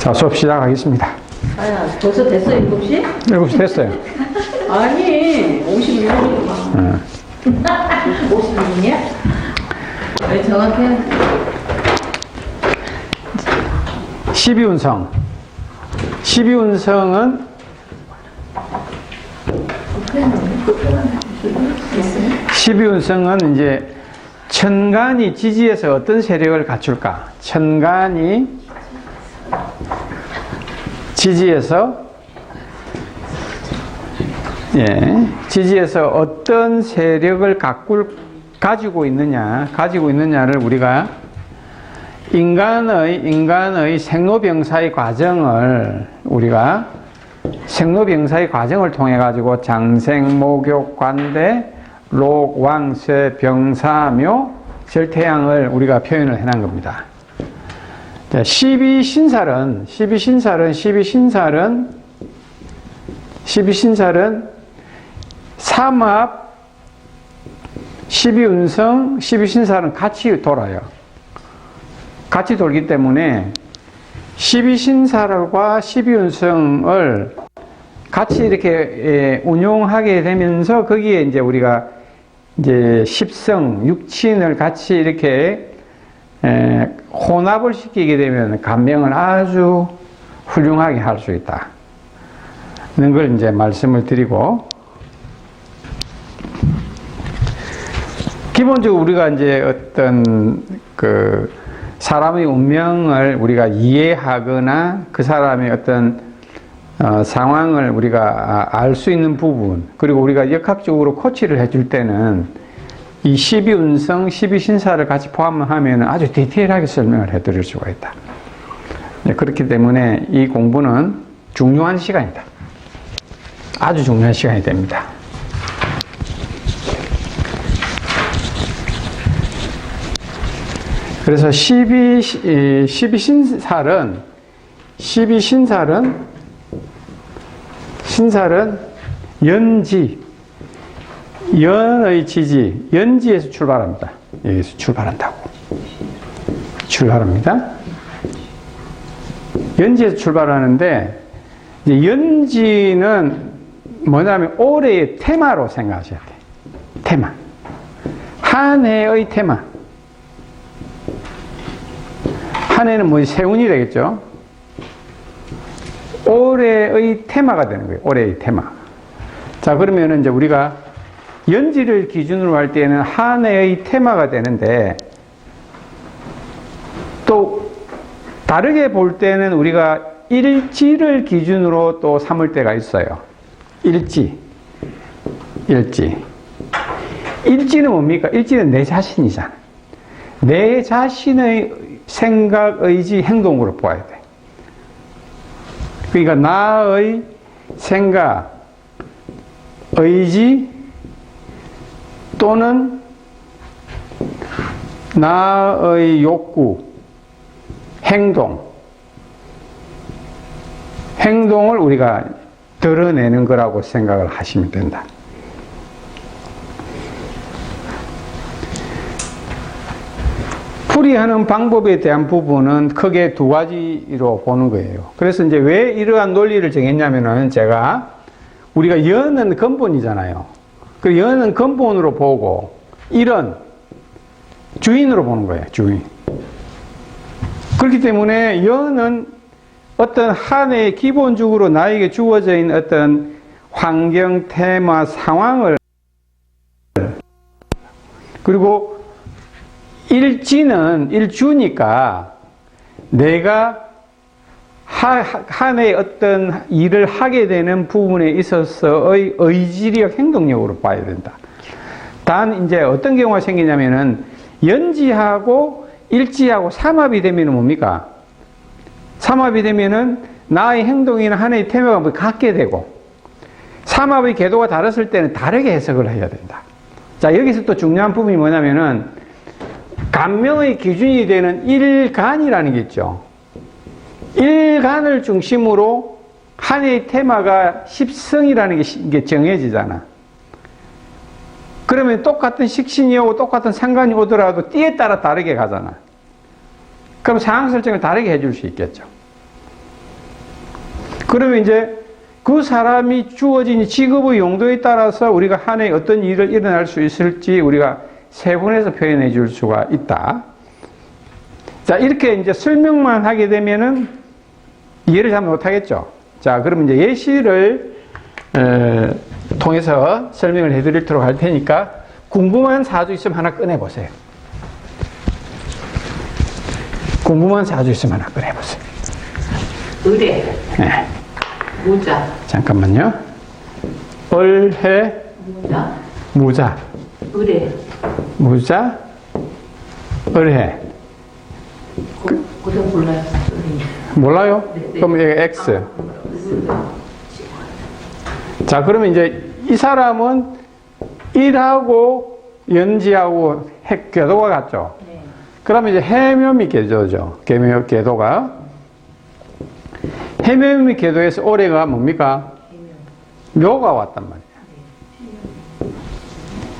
자, 수업 시작하겠습니다. 아야, 벌써 됐어, 7시? 7시 됐어요. 아니, 56분이구만. 56분이야? 왜 정확해? 12운성. 12운성은 이제 천간이 지지에서 어떤 세력을 갖출까? 천간이 지지에서 지지에서 어떤 세력을 가지고 있느냐를 우리가 인간의 생로병사의 과정을 통해 가지고 장생, 목욕, 관대, 록, 왕쇠, 병사묘, 절태양을 우리가 표현을 해놓은 겁니다. 12신살은 삼합, 12운성, 12신살은 같이 돌아요. 같이 돌기 때문에 12신살과 12운성을 같이 이렇게 운용하게 되면서 거기에 이제 우리가 이제 십성, 육친을 같이 이렇게 혼합을 시키게 되면 간명을 아주 훌륭하게 할 수 있다. 는 걸 이제 말씀을 드리고, 기본적으로 우리가 이제 어떤 사람의 운명을 우리가 이해하거나 그 사람의 어떤 상황을 우리가 알 수 있는 부분, 그리고 우리가 역학적으로 코치를 해줄 때는 이 12운성, 12신사를 같이 포함하면 아주 디테일하게 설명을 해드릴 수가 있다. 그렇기 때문에 이 공부는 중요한 시간이다. 아주 중요한 시간이 됩니다. 그래서 12신살은 연의 지지, 연지에서 출발합니다. 여기서 출발합니다. 연지에서 출발하는데, 이제 연지는 뭐냐면 올해의 테마로 생각하셔야 돼요. 테마. 한 해의 테마. 한 해는 뭐 세운이 되겠죠. 올해의 테마가 되는 거예요. 올해의 테마. 자, 그러면은 이제 우리가 연지를 기준으로 할 때는 한 해의 테마가 되는데, 또 다르게 볼 때는 우리가 일지를 기준으로 또 삼을 때가 있어요. 일지는 뭡니까? 일지는 내 자신이잖아. 내 자신의 생각, 의지, 행동으로 보아야 돼. 그러니까 나의 생각, 의지 또는 나의 욕구, 행동을 우리가 드러내는 거라고 생각을 하시면 된다. 풀이하는 방법에 대한 부분은 크게 두 가지로 보는 거예요. 그래서 이제 왜 이러한 논리를 정했냐면은 우리가 연은 근본이잖아요. 그 연은 근본으로 보고 일은 주인으로 보는 거예요. 주인. 그렇기 때문에 연은 어떤 한 해에 기본적으로 나에게 주어져 있는 어떤 환경, 테마, 상황을, 그리고 일주니까 내가 한 해에 어떤 일을 하게 되는 부분에 있어서의 의지력, 행동력으로 봐야 된다. 단 이제 어떤 경우가 생기냐면은 연지하고 일지하고 삼합이 되면은 뭡니까? 삼합이 되면은 나의 행동이나 한 해의 테마가 같게 되고, 삼합의 궤도가 다르을 때는 다르게 해석을 해야 된다. 자, 여기서 또 중요한 부분이 뭐냐면은 간명의 기준이 되는 일간이라는 게 있죠. 일간을 중심으로 한 해의 테마가 십성이라는 게 정해지잖아. 그러면 똑같은 식신이 오고 똑같은 상관이 오더라도 띠에 따라 다르게 가잖아. 그럼 상황 설정을 다르게 해줄 수 있겠죠. 그러면 이제 그 사람이 주어진 직업의 용도에 따라서 우리가 한 해에 어떤 일을 일어날 수 있을지 우리가 세분해서 표현해 줄 수가 있다. 자, 이렇게 이제 설명만 하게 되면은 이해를 잘 못하겠죠. 자, 그러면 이제 예시를 통해서 설명을 해드리도록 할 테니까 궁금한 사주 있으면 하나 꺼내보세요. 궁금한 사주 있으면 하나 꺼내보세요. 의뢰, 네. 무자, 잠깐만요. 을해, 무자, 무자, 의뢰. 무자, 을해. 그거 몰라요. 몰라요? 네, 네. 그럼 이게 X. 자, 그러면 이제 이 사람은 일하고 연지하고 궤도가 같죠? 네. 그러면 이제 해묘미 궤도죠. 궤도가. 해묘미 궤도에서 올해가 뭡니까? 묘가 왔단 말이에요.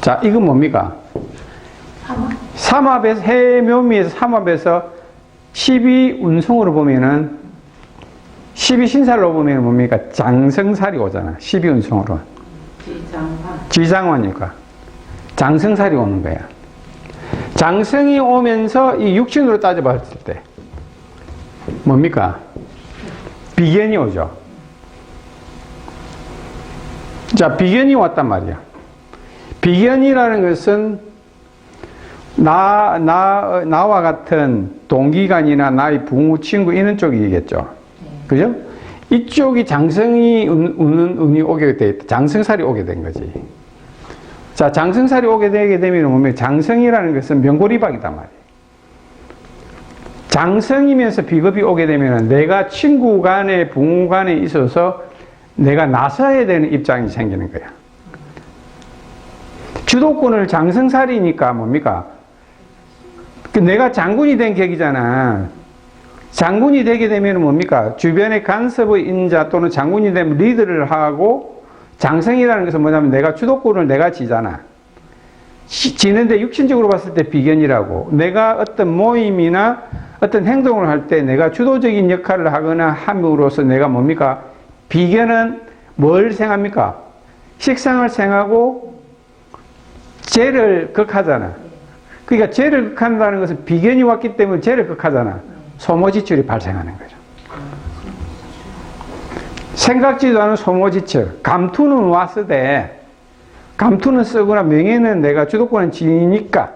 자, 이건 뭡니까? 삼합에서, 해묘미에서 삼합에서 12운송으로 보면은 12신살로 보면 뭡니까? 장성살이 오잖아. 12운송으로. 지장환이니까. 장성살이 오는 거야. 장성이 오면서 이 육신으로 따져봤을 때 뭡니까? 비견이 오죠. 자, 비견이 왔단 말이야. 비견이라는 것은 나와 같은 동기간이나 나의 부모, 친구 이런 쪽이겠죠. 그죠? 이쪽이 장성이 우는 운이 오게 돼 있다. 장성살이 오게 된 거지. 자, 장성살이 오게 되게 되면 뭐면 장성이라는 것은 명골이박이단 말이에요. 장성이면서 비겁이 오게 되면 내가 친구 간에 부모 간에 있어서 내가 나서야 되는 입장이 생기는 거야. 주도권을 장성살이니까 뭡니까? 내가 장군이 된 격이잖아. 장군이 되게 되면 뭡니까? 주변의 간섭의 인자 또는 장군이 되면 리드를 하고 장성이라는 것은 뭐냐면 내가 주도권을 내가 지잖아. 지는데 육신적으로 봤을 때 비견이라고. 내가 어떤 모임이나 어떤 행동을 할 때 내가 주도적인 역할을 하거나 함으로써 내가 뭡니까? 비견은 뭘 생합니까? 식상을 생하고 죄를 극하잖아. 그러니까 죄를 극한다는 것은 비견이 왔기 때문에 죄를 극하잖아. 소모지출이 발생하는 거죠. 생각지도 않은 소모지출. 감투는 왔으되 감투는 쓰거나 명예는 내가 주도권은 지니까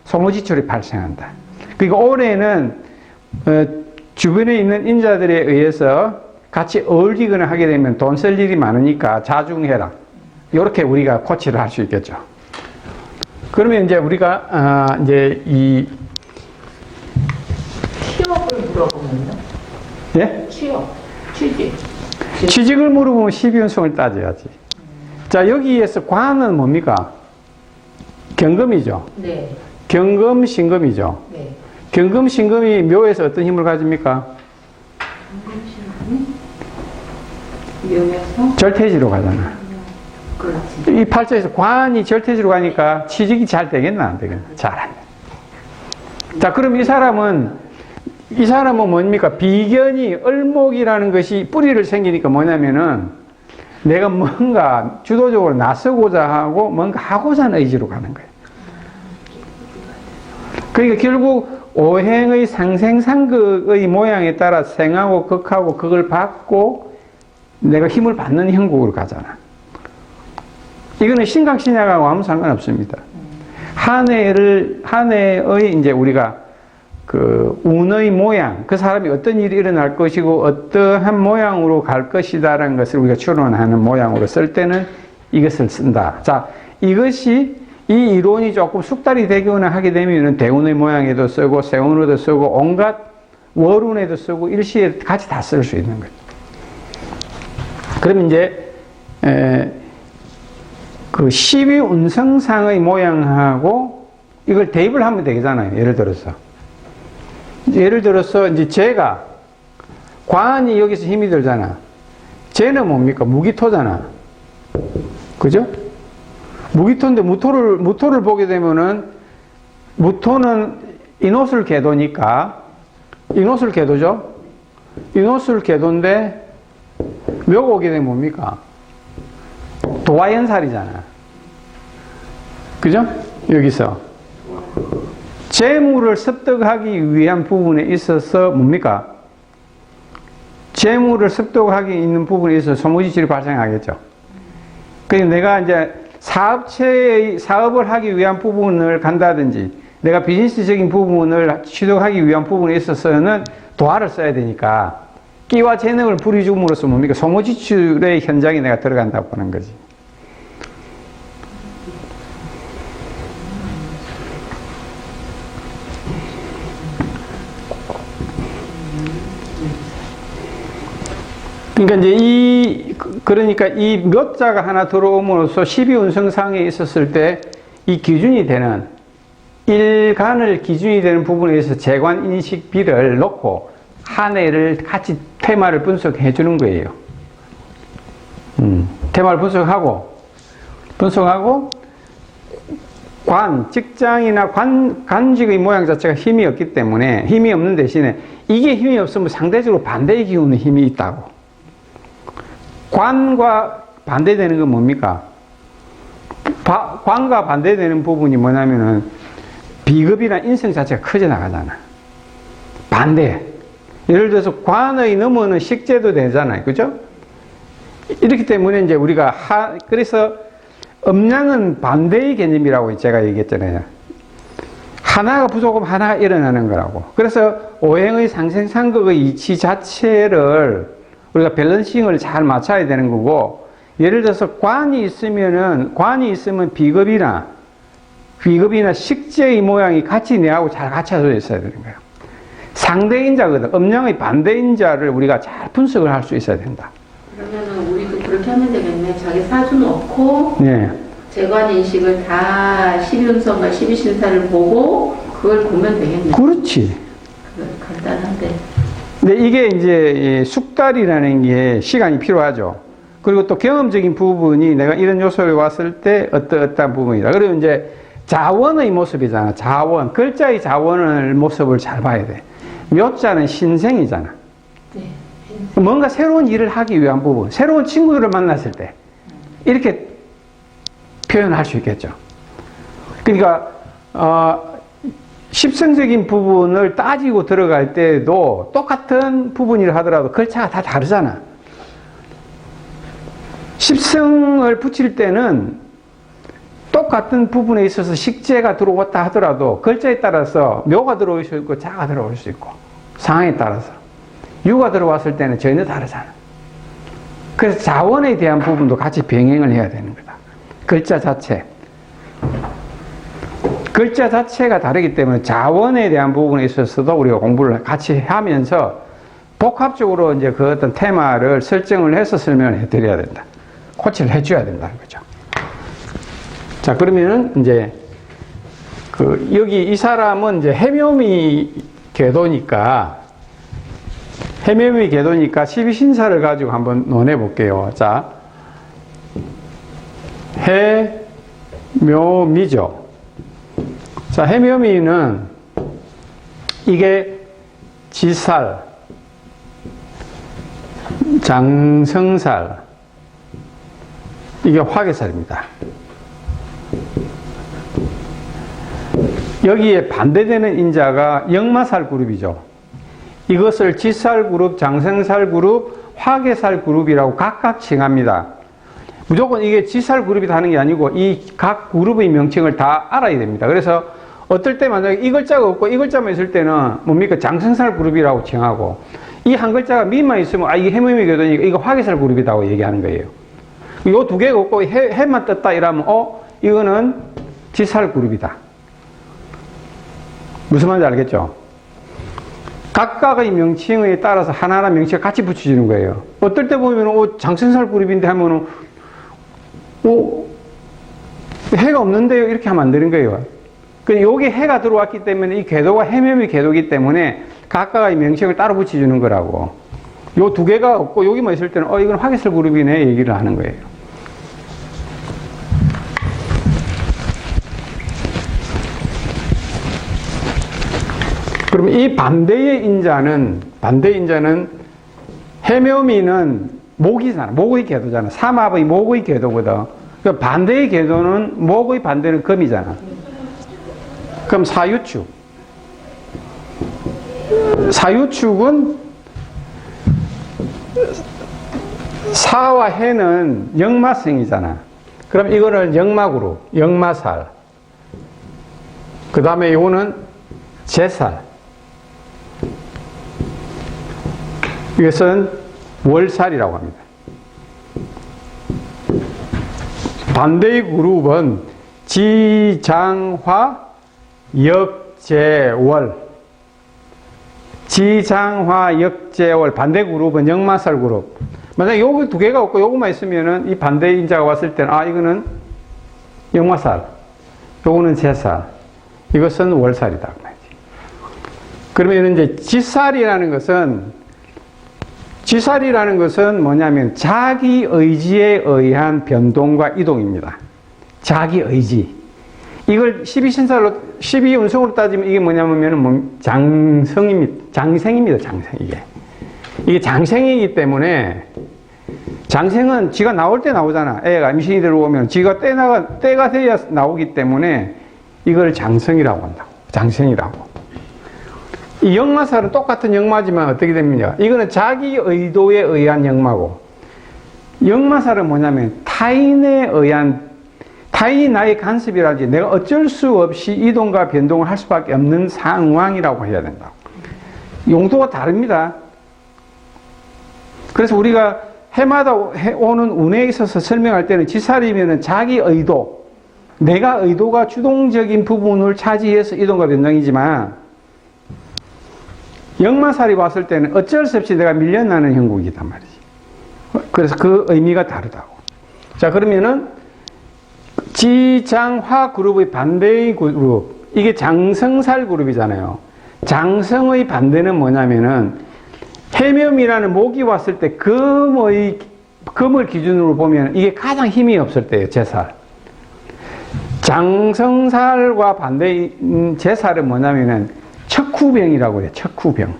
소모지출이 발생한다. 그러니까 올해는 주변에 있는 인자들에 의해서 같이 어울리거나 하게 되면 돈 쓸 일이 많으니까 자중해라. 이렇게 우리가 코치를 할 수 있겠죠. 그러면 이제 우리가 이제 이 취업을 물어보면요. 예? 취직. 취직을 물어보면 12운송을 따져야지. 자, 여기에서 관은 뭡니까? 경금이죠. 네. 경금, 신금이죠. 네. 경금, 신금이 묘에서 어떤 힘을 가집니까? 묘에서 절퇴지로 가잖아. 그렇지. 이 팔자에서 관이 절퇴지로 가니까 취직이 잘 되겠나 안 되겠나? 잘 안 돼. 자, 그럼 이 사람은 뭡니까? 비견이 을목이라는 것이 뿌리를 생기니까 뭐냐면은 내가 뭔가 주도적으로 나서고자 하고 뭔가 하고자 하는 의지로 가는 거예요. 그러니까 결국 오행의 상생상극의 모양에 따라 생하고 극하고 극을 받고 내가 힘을 받는 형국으로 가잖아. 이거는 신강신약하고 아무 상관없습니다. 한 해의 이제 우리가 그 운의 모양, 그 사람이 어떤 일이 일어날 것이고 어떠한 모양으로 갈 것이다라는 것을 우리가 추론하는 모양으로 쓸 때는 이것을 쓴다. 자, 이것이 이 이론이 조금 숙달이 되거나 하게 되면 대운의 모양에도 쓰고 세운에도 쓰고 온갖 월운에도 쓰고 일시에 같이 다 쓸 수 있는 거죠. 그럼 이제 그 12운성상의 모양하고 이걸 대입을 하면 되잖아요. 예를 들어서 이제 재가 관이 여기서 힘이 들잖아. 재는 뭡니까? 무기토잖아. 그죠? 무기토인데 무토를 보게 되면은 무토는 인옷을 궤도니까 인옷을 궤도죠. 인옷을 궤도인데 묘가 오게 되면 뭡니까? 도화연살이잖아. 그죠? 여기서 재물을 습득하기 위한 부분에 있어서 뭡니까? 재물을 습득하기 있는 부분에 있어서 소모지출이 발생하겠죠. 그래서 내가 이제 사업을 하기 위한 부분을 간다든지 내가 비즈니스적인 부분을 취득하기 위한 부분에 있어서는 도화를 써야 되니까 끼와 재능을 부리줌으로써 뭡니까? 소모지출의 현장에 내가 들어간다고 하는 거지. 그러니까 이제 그러니까 이 몇 자가 하나 들어옴으로써 12운성상에 있었을 때 이 기준이 되는 일간을 기준이 되는 부분에 의해서 재관 인식비를 놓고 한 해를 같이 테마를 분석해 주는 거예요. 테마를 분석하고 직장이나 관직의 모양 자체가 힘이 없기 때문에 힘이 없는 대신에 이게 힘이 없으면 상대적으로 반대의 기운의 힘이 있다고. 관과 반대되는 건 뭡니까? 관과 반대되는 부분이 뭐냐면은 비급이나 인성 자체가 커져 나가잖아. 반대. 예를 들어서 관의 넘어는 식재도 되잖아요. 그죠? 이렇기 때문에 이제 우리가 그래서 음양은 반대의 개념이라고 제가 얘기했잖아요. 하나가 부족하면 하나가 일어나는 거라고. 그래서 오행의 상생상극의 이치 자체를 우리가 밸런싱을 잘 맞춰야 되는 거고, 예를 들어서 관이 있으면 비급이나 식재의 모양이 같이 내하고 잘 갖춰져 있어야 되는 거예요. 상대인자거든. 음양의 반대인자를 우리가 잘 분석을 할 수 있어야 된다. 그러면은 우리도 그렇게 하면 되겠네. 자기 사주 놓고 네. 재관 인식을 다 12운성과 12신사를 보고 그걸 보면 되겠네. 그렇지. 간단한데. 근데 이게 이제 숙달이라는 게 시간이 필요하죠. 그리고 또 경험적인 부분이 내가 이런 요소에 왔을 때 어떠한 부분이다. 그리고 이제 자원의 모습이잖아. 자원. 글자의 자원의 모습을 잘 봐야 돼. 묘자는 신생이잖아. 네. 뭔가 새로운 일을 하기 위한 부분. 새로운 친구들을 만났을 때. 이렇게 표현할 수 있겠죠. 그러니까, 십성적인 부분을 따지고 들어갈 때도 똑같은 부분이라 하더라도 글자가 다 다르잖아. 십성을 붙일 때는 똑같은 부분에 있어서 식재가 들어왔다 하더라도 글자에 따라서 묘가 들어올 수 있고 자가 들어올 수 있고 상황에 따라서 유가 들어왔을 때는 전혀 다르잖아. 그래서 자원에 대한 부분도 같이 병행을 해야 되는 거다. 글자 자체가 다르기 때문에 자원에 대한 부분에 있어서도 우리가 공부를 같이 하면서 복합적으로 이제 그 어떤 테마를 설정을 해서 설명을 해드려야 된다. 코치를 해줘야 된다는 거죠. 자, 그러면은 이제 여기 이 사람은 이제 해묘미 궤도니까 12신사를 가지고 한번 논해 볼게요. 자, 해묘미죠. 자, 해묘미는 이게 지살, 장성살, 이게 화개살입니다. 여기에 반대되는 인자가 역마살 그룹이죠. 이것을 지살 그룹, 장생살 그룹, 화개살 그룹이라고 각각 칭합니다. 무조건 이게 지살 그룹이다 하는 게 아니고 이 각 그룹의 명칭을 다 알아야 됩니다. 그래서 어떨 때 만약에 이 글자가 없고 이 글자만 있을 때는 뭡니까? 장생살 그룹이라고 칭하고 이 한 글자가 미만 있으면 이게 해묘미 궤도니까 이거 화개살 그룹이라고 얘기하는 거예요. 이 두 개가 없고 해만 떴다 이러면 이거는 지살 그룹이다. 무슨 말인지 알겠죠? 각각의 명칭에 따라서 하나하나 명칭을 같이 붙여주는 거예요. 어떨 때 보면 장생살 그룹인데 하면은 해가 없는데요? 이렇게 하면 안 되는 거예요. 여기 해가 들어왔기 때문에 이 궤도가 해묘미 궤도이기 때문에 각각의 명칭을 따로 붙여주는 거라고. 요 두 개가 없고 여기만 있을 때는 이건 화개살 그룹이네 얘기를 하는 거예요. 그럼 이 반대의 인자는 해묘미는 목이잖아. 목의 궤도잖아. 삼합의 목의 궤도거든. 그 반대의 궤도는, 목의 반대는 금이잖아. 그럼 사유축. 사유축은 사와 해는 역마성이잖아. 그럼 이거를 역마그룹, 역마살. 그 다음에 이거는 제살. 이것은 월살이라고 합니다. 반대의 그룹은 지장화, 역제월. 지장화, 역제월. 반대 그룹은 역마살 그룹. 만약에 요거 두 개가 없고 요거만 있으면은 이 반대 인자가 왔을 때는 아, 이거는 역마살. 요거는 제살. 이것은 월살이다. 그러면 이제 지살이라는 것은 뭐냐면 자기 의지에 의한 변동과 이동입니다. 자기 의지. 이걸 12신살로, 12운성으로 따지면 이게 뭐냐면 장생입니다. 장생, 이게. 이게 장생이기 때문에 장생은 지가 나올 때 나오잖아. 애가 임신이 들어오면 지가 때가 돼야 나오기 때문에 이걸 장성이라고 한다고. 장생이라고. 이 역마살은 똑같은 역마지만 어떻게 됩니까? 이거는 자기 의도에 의한 역마고, 역마살은 뭐냐면 타인에 의한, 타인이 나의 간섭이라든지 내가 어쩔 수 없이 이동과 변동을 할 수밖에 없는 상황이라고 해야 된다고. 용도가 다릅니다. 그래서 우리가 해마다 오는 운에 있어서 설명할 때는 지살이면은 자기 의도, 내가 의도가 주동적인 부분을 차지해서 이동과 변동이지만, 역마살이 왔을 때는 어쩔 수 없이 내가 밀려나는 형국이단 말이지. 그래서 그 의미가 다르다고. 자, 그러면은 지장화 그룹의 반대의 그룹, 이게 장성살 그룹이잖아요. 장성의 반대는 뭐냐면은 해묘이라는 목이 왔을 때 금을 기준으로 보면 이게 가장 힘이 없을 때예요. 제살. 장성살과 반대인 제살은 뭐냐면은 척후병이라고 해요. 척후병.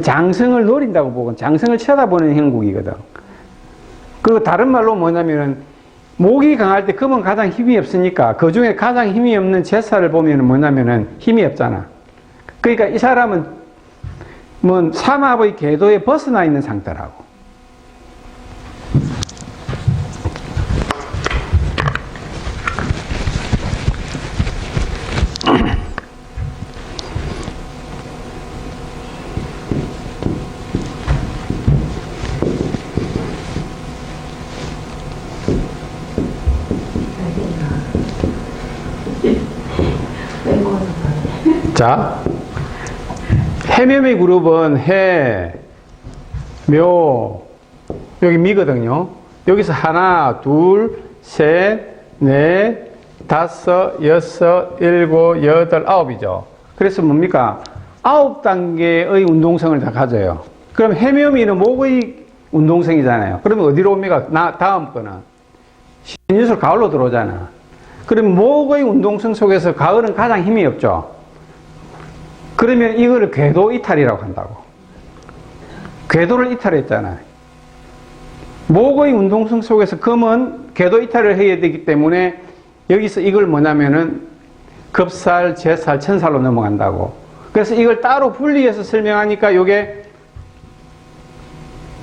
장성을 노린다고 보고 장성을 쳐다보는 형국이거든. 그 다른 말로 뭐냐면은 목이 강할 때 금은 가장 힘이 없으니까 그 중에 가장 힘이 없는 제사를 보면 뭐냐면은 힘이 없잖아. 그러니까 이 사람은 뭐 삼합의 궤도에 벗어나 있는 상태라고. 자, 해묘미 그룹은 해, 묘, 여기 미거든요. 여기서 하나, 둘, 셋, 넷, 다섯, 여섯, 일곱, 여덟, 아홉이죠. 그래서 뭡니까? 9단계의 운동성을 다 가져요. 그럼 해묘미는 목의 운동성이잖아요. 그러면 어디로 옵니까? 다음 거는 신유술 가을로 들어오잖아. 그럼 목의 운동성 속에서 가을은 가장 힘이 없죠. 그러면 이거를 궤도 이탈이라고 한다고. 궤도를 이탈했잖아요. 목의 운동성 속에서 금은 궤도 이탈을 해야 되기 때문에 여기서 이걸 뭐냐면은 급살, 제살, 천살로 넘어간다고. 그래서 이걸 따로 분리해서 설명하니까 이게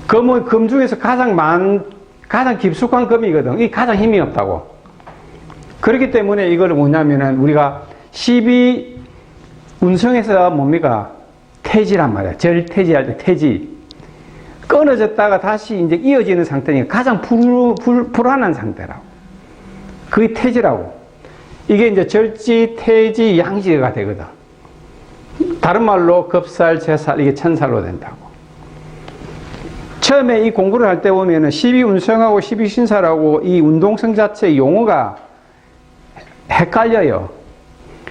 금 중에서 가장 깊숙한 금이거든. 이게 가장 힘이 없다고. 그렇기 때문에 이걸 뭐냐면은 우리가 12 운성에서 뭡니까? 태지란 말이야. 절태지할 때 태지. 끊어졌다가 다시 이제 이어지는 상태니까 가장 불안한 상태라고. 그게 태지라고. 이게 이제 절지, 태지, 양지가 되거든. 다른 말로 급살, 제살, 이게 천살로 된다고. 처음에 이 공부를 할 때 보면은 12운성하고 12신살하고 이 운동성 자체의 용어가 헷갈려요.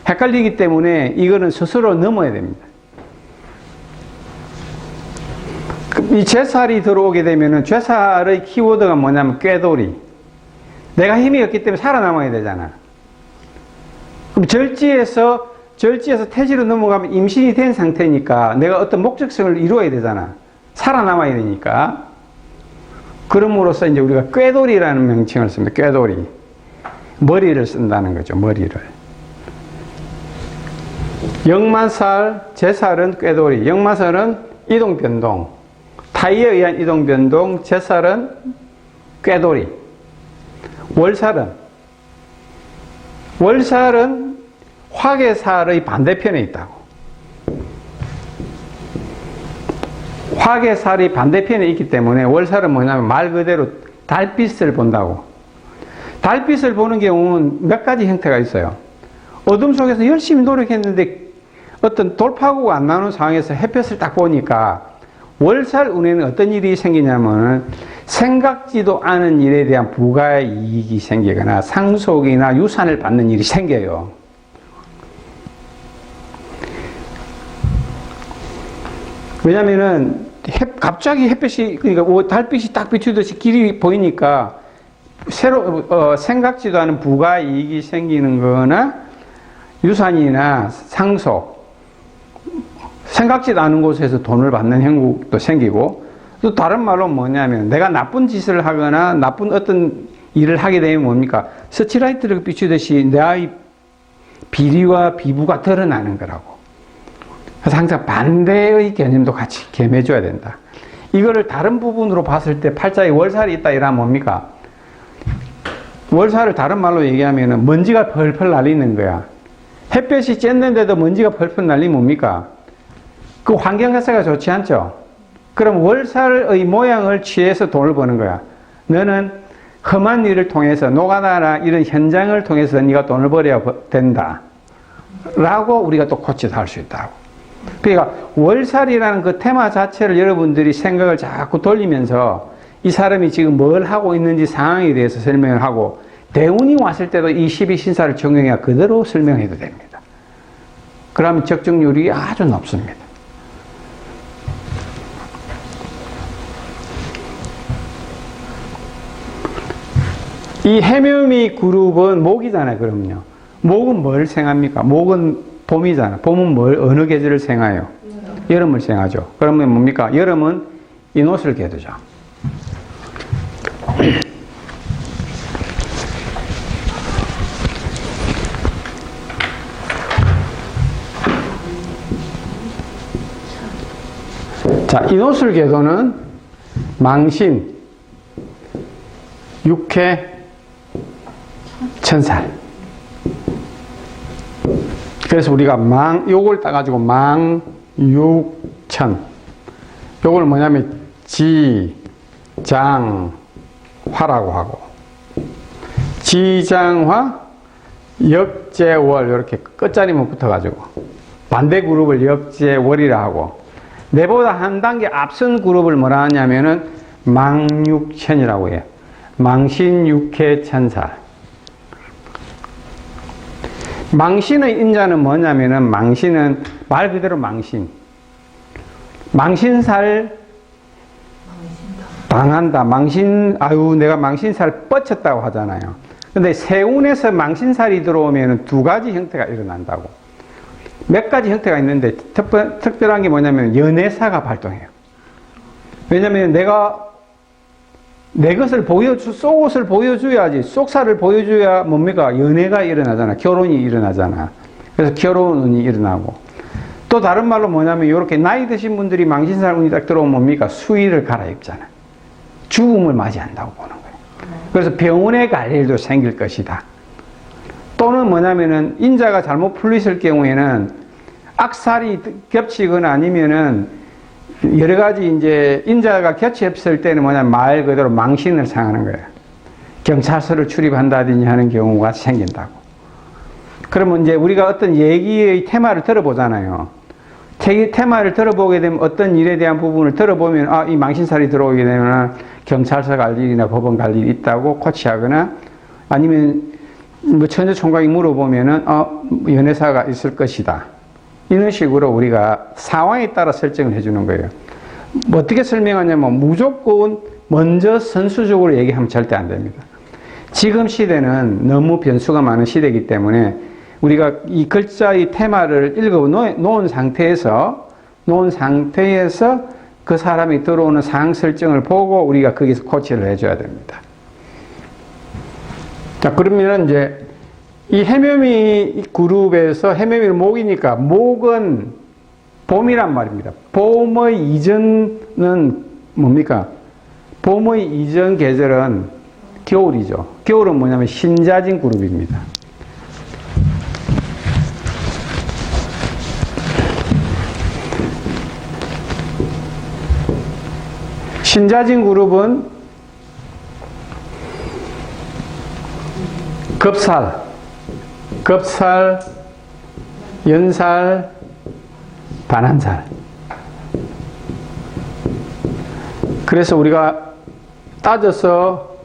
헷갈리기 때문에 이거는 스스로 넘어야 됩니다. 이 제살이 들어오게 되면은 제살의 키워드가 뭐냐면 꾀돌이. 내가 힘이 없기 때문에 살아남아야 되잖아. 그럼 절지에서 태지로 넘어가면 임신이 된 상태니까 내가 어떤 목적성을 이루어야 되잖아. 살아남아야 되니까. 그럼으로써 이제 우리가 꾀돌이라는 명칭을 씁니다. 꾀돌이. 머리를 쓴다는 거죠. 머리를. 역마살, 제살은 꾀돌이. 역마살은 이동변동. 타이에 의한 이동변동. 제살은 꾀돌이. 월살은 화개살의 반대편에 있다고. 화개살이 반대편에 있기 때문에 월살은 뭐냐면 말 그대로 달빛을 본다고. 달빛을 보는 경우는 몇 가지 형태가 있어요. 어둠 속에서 열심히 노력했는데 어떤 돌파구가 안 나오는 상황에서 햇볕을 딱 보니까 월살 운에는 어떤 일이 생기냐면 생각지도 않은 일에 대한 부가이익이 생기거나 상속이나 유산을 받는 일이 생겨요. 왜냐면은 갑자기 햇빛이, 그러니까 달빛이 딱 비추듯이 길이 보이니까 생각지도 않은 부가이익이 생기는 거나 유산이나 상속, 생각지도 않은 곳에서 돈을 받는 형국도 생기고, 또 다른 말로 뭐냐면 내가 나쁜 짓을 하거나 나쁜 어떤 일을 하게 되면 뭡니까? 서치라이트를 비추듯이 나의 비리와 비부가 드러나는 거라고. 그래서 항상 반대의 개념도 같이 겸해줘야 된다. 이거를 다른 부분으로 봤을 때 팔자에 월살이 있다 이러면 뭡니까? 월살을 다른 말로 얘기하면 먼지가 펄펄 날리는 거야. 햇볕이 쬐는데도 먼지가 펄펄 날리면 뭡니까? 그 환경 자체가 좋지 않죠? 그럼 월살의 모양을 취해서 돈을 버는 거야. 너는 험한 일을 통해서 노가다나 이런 현장을 통해서 네가 돈을 벌어야 된다 라고 우리가 또 고쳐서 할 수 있다고. 그러니까 월살이라는 그 테마 자체를 여러분들이 생각을 자꾸 돌리면서 이 사람이 지금 뭘 하고 있는지 상황에 대해서 설명을 하고, 대운이 왔을 때도 이 12신사를 적용해야 그대로 설명해도 됩니다. 그러면 적중률이 아주 높습니다. 이 해묘미 그룹은 목이잖아요. 그럼요. 목은 뭘 생합니까? 목은 봄이잖아. 봄은 뭘, 어느 계절을 생해요? 여름을 생하죠. 그러면 뭡니까? 여름은 인옷을 개두죠. 자, 인옷을 개도는 망신, 육해, 천살. 그래서 우리가 요걸 따가지고 망육천. 요걸 뭐냐면 지장화라고 하고, 지장화, 역재월, 이렇게 끝자리만 붙어가지고, 반대 그룹을 역재월이라 하고, 내보다 한 단계 앞선 그룹을 뭐라 하냐면은 망육천이라고 해요. 망신육해 천살. 망신의 인자는 뭐냐면은, 망신은 말 그대로 망신. 망신살 당한다. 아유, 내가 망신살 뻗쳤다고 하잖아요. 근데 세운에서 망신살이 들어오면 두 가지 형태가 일어난다고. 몇 가지 형태가 있는데, 특별한 게 뭐냐면, 연애사가 발동해요. 왜냐면 내가 내 것을 속옷을 보여줘야지, 속살을 보여줘야 뭡니까? 연애가 일어나잖아. 결혼이 일어나잖아. 그래서 결혼운이 일어나고. 또 다른 말로 뭐냐면, 이렇게 나이 드신 분들이 망신살 운이 딱 들어오면 뭡니까? 수의를 갈아입잖아. 죽음을 맞이한다고 보는 거예요. 그래서 병원에 갈 일도 생길 것이다. 또는 뭐냐면은, 인자가 잘못 풀리실 경우에는 악살이 겹치거나 아니면은 여러 가지 이제 인자가 겹쳤을 때는 뭐냐면 말 그대로 망신을 상하는 거예요. 경찰서를 출입한다든지 하는 경우가 생긴다고. 그러면 이제 우리가 어떤 얘기의 테마를 들어보잖아요. 테마를 들어보게 되면 어떤 일에 대한 부분을 들어보면, 아, 이 망신살이 들어오게 되면 경찰서 갈 일이나 법원 갈 일이 있다고 코치하거나, 아니면 뭐 처녀총각이 물어보면은 연애사가 있을 것이다. 이런 식으로 우리가 상황에 따라 설정을 해주는 거예요. 뭐 어떻게 설명하냐면, 무조건 먼저 선수적으로 얘기하면 절대 안 됩니다. 지금 시대는 너무 변수가 많은 시대이기 때문에 우리가 이 글자의 테마를 읽어 놓은 상태에서 그 사람이 들어오는 상황 설정을 보고 우리가 거기서 코치를 해줘야 됩니다. 자, 그러면 이제 이 해묘미 그룹에서 해묘미는 목이니까 목은 봄이란 말입니다. 봄의 이전은 뭡니까? 봄의 이전 계절은 겨울이죠. 겨울은 뭐냐면 신자진 그룹입니다. 신자진 그룹은 급살, 연살, 반한살. 그래서 우리가 따져서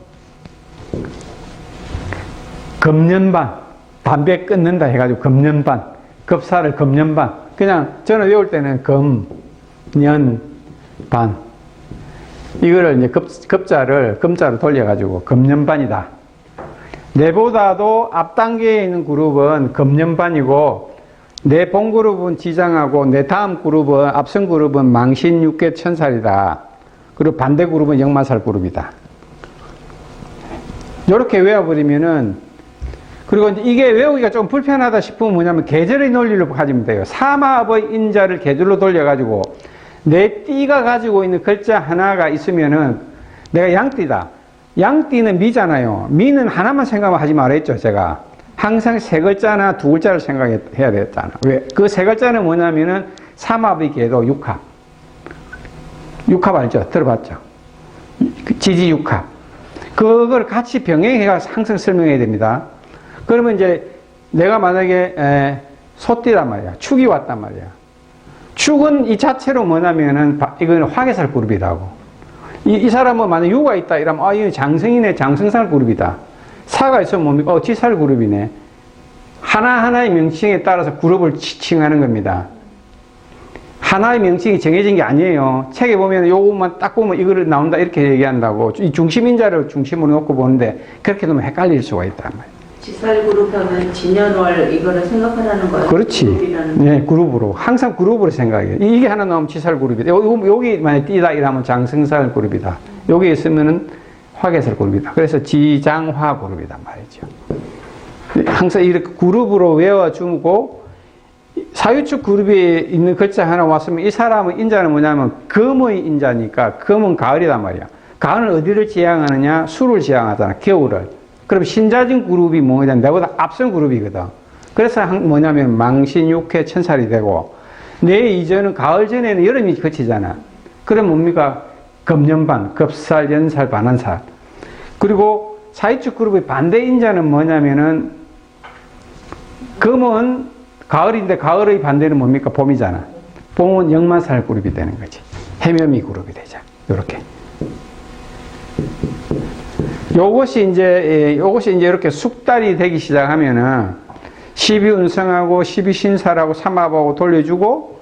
금년반, 담배 끊는다 해가지고 금년반, 급살을 금년반. 그냥 저는 외울 때는 금년반. 이거를 이제 금자로 돌려가지고 금년반이다. 내보다도 앞 단계에 있는 그룹은 금년반이고, 내 본 그룹은 지장하고, 내 다음 그룹은, 앞선 그룹은 망신, 육계, 천살이다. 그리고 반대 그룹은 역마살 그룹이다. 이렇게 외워버리면은, 그리고 이게 외우기가 좀 불편하다 싶으면 뭐냐면 계절의 논리를 가지면 돼요. 삼합의 인자를 계절로 돌려가지고, 내 띠가 가지고 있는 글자 하나가 있으면은, 내가 양띠다. 양띠는 미잖아요. 미는 하나만 생각하지 말았죠, 제가. 항상 세 글자나 두 글자를 생각해야 되잖아. 왜? 그 세 글자는 뭐냐면은 삼합의 계도 육합. 육합 알죠? 들어봤죠? 지지 육합. 그걸 같이 병행해가 항상 설명해야 됩니다. 그러면 이제 내가 만약에 소띠란 말이야. 축이 왔단 말이야. 축은 이 자체로 뭐냐면은 이거는 화개살 그룹이라고. 이 사람은 만약 유가 있다 이러면 이거 장성이네, 장성살 그룹이다. 사가 있으면 뭡니까? 지살 그룹이네. 하나하나의 명칭에 따라서 그룹을 칭하는 겁니다. 하나의 명칭이 정해진 게 아니에요. 책에 보면 요것만 딱 보면 이거를 나온다 이렇게 얘기한다고. 이 중심인자를 중심으로 놓고 보는데 그렇게 되면 헷갈릴 수가 있단 말이에요. 지살 그룹 하면 진년월 이거를 생각하라는 거예요. 그렇지. 네, 그룹으로. 항상 그룹으로 생각해요. 이게 하나 나오면 지살 그룹이다. 여기 만약 띠다 이러면 장성살 그룹이다. 여기 있으면은 화개살 그룹이다. 그래서 지장화 그룹이단 말이죠. 항상 이렇게 그룹으로 외워주고, 사유축 그룹에 있는 글자 하나 왔으면 이 사람의 인자는 뭐냐면 금의 인자니까, 금은 가을이단 말이야. 가을은 어디를 지향하느냐? 수를 지향하잖아. 겨울을. 그럼 신자진 그룹이 뭐냐면 내보다 앞선 그룹이거든. 그래서 뭐냐면 망신, 육회, 천살이 되고, 내 이전은 가을 전에는 여름이 그치잖아. 그럼 뭡니까? 금년반, 급살, 연살, 반한살. 그리고 사이축 그룹의 반대 인자는 뭐냐면은 금은 가을인데 가을의 반대는 뭡니까? 봄이잖아. 봄은 역마살 그룹이 되는 거지. 해묘미 그룹이 되죠. 요렇게. 요것이 이제 이렇게 숙달이 되기 시작하면은 12운성하고 12신살하고 삼합하고 돌려주고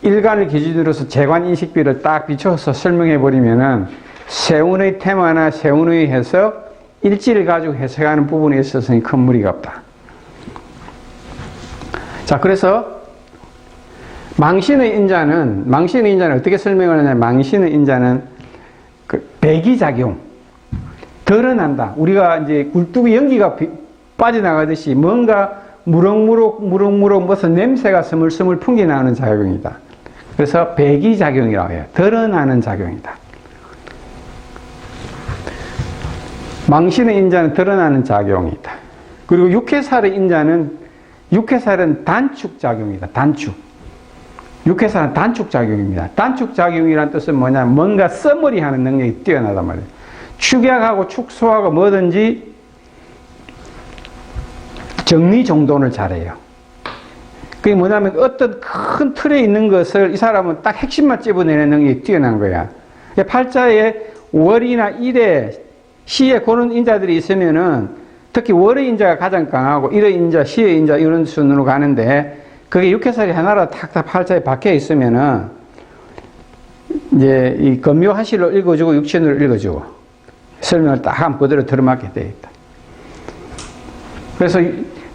일간을 기준으로서 재관 인식비를 딱 비춰서 설명해 버리면은 세운의 테마나 세운의 해석, 일지를 가지고 해석하는 부분에 있어서는 큰 무리가 없다. 자, 그래서 망신의 인자는 어떻게 설명을 하냐면, 망신의 인자는 그 배기작용, 드러난다. 우리가 이제 굴뚝이 연기가 빠져나가듯이 뭔가 무럭무럭 무슨 냄새가 스물스물 풍겨나는 작용이다. 그래서 배기작용이라고 해요. 드러나는 작용이다. 망신의 인자는 드러나는 작용이다. 그리고 육해살의 인자는, 육해살은 단축작용이다. 단축. 육해살은 단축작용입니다. 단축작용이라는 뜻은 뭐냐면 뭔가 써머리하는 능력이 뛰어나단 말이에요. 축약하고 축소하고 뭐든지 정리정돈을 잘해요. 그게 뭐냐면 어떤 큰 틀에 있는 것을 이 사람은 딱 핵심만 찝어내는 능력이 뛰어난 거야. 팔자에 월이나 일에, 시에 그런 인자들이 있으면은 특히 월의 인자가 가장 강하고 일의 인자, 시의 인자 이런 순으로 가는데, 그게 육해살이 하나로 탁탁 팔자에 박혀 있으면은 이제 이 금묘하시를 읽어주고 육신을 읽어주고 설명을 딱 하면 그대로 들어맞게 되어 있다. 그래서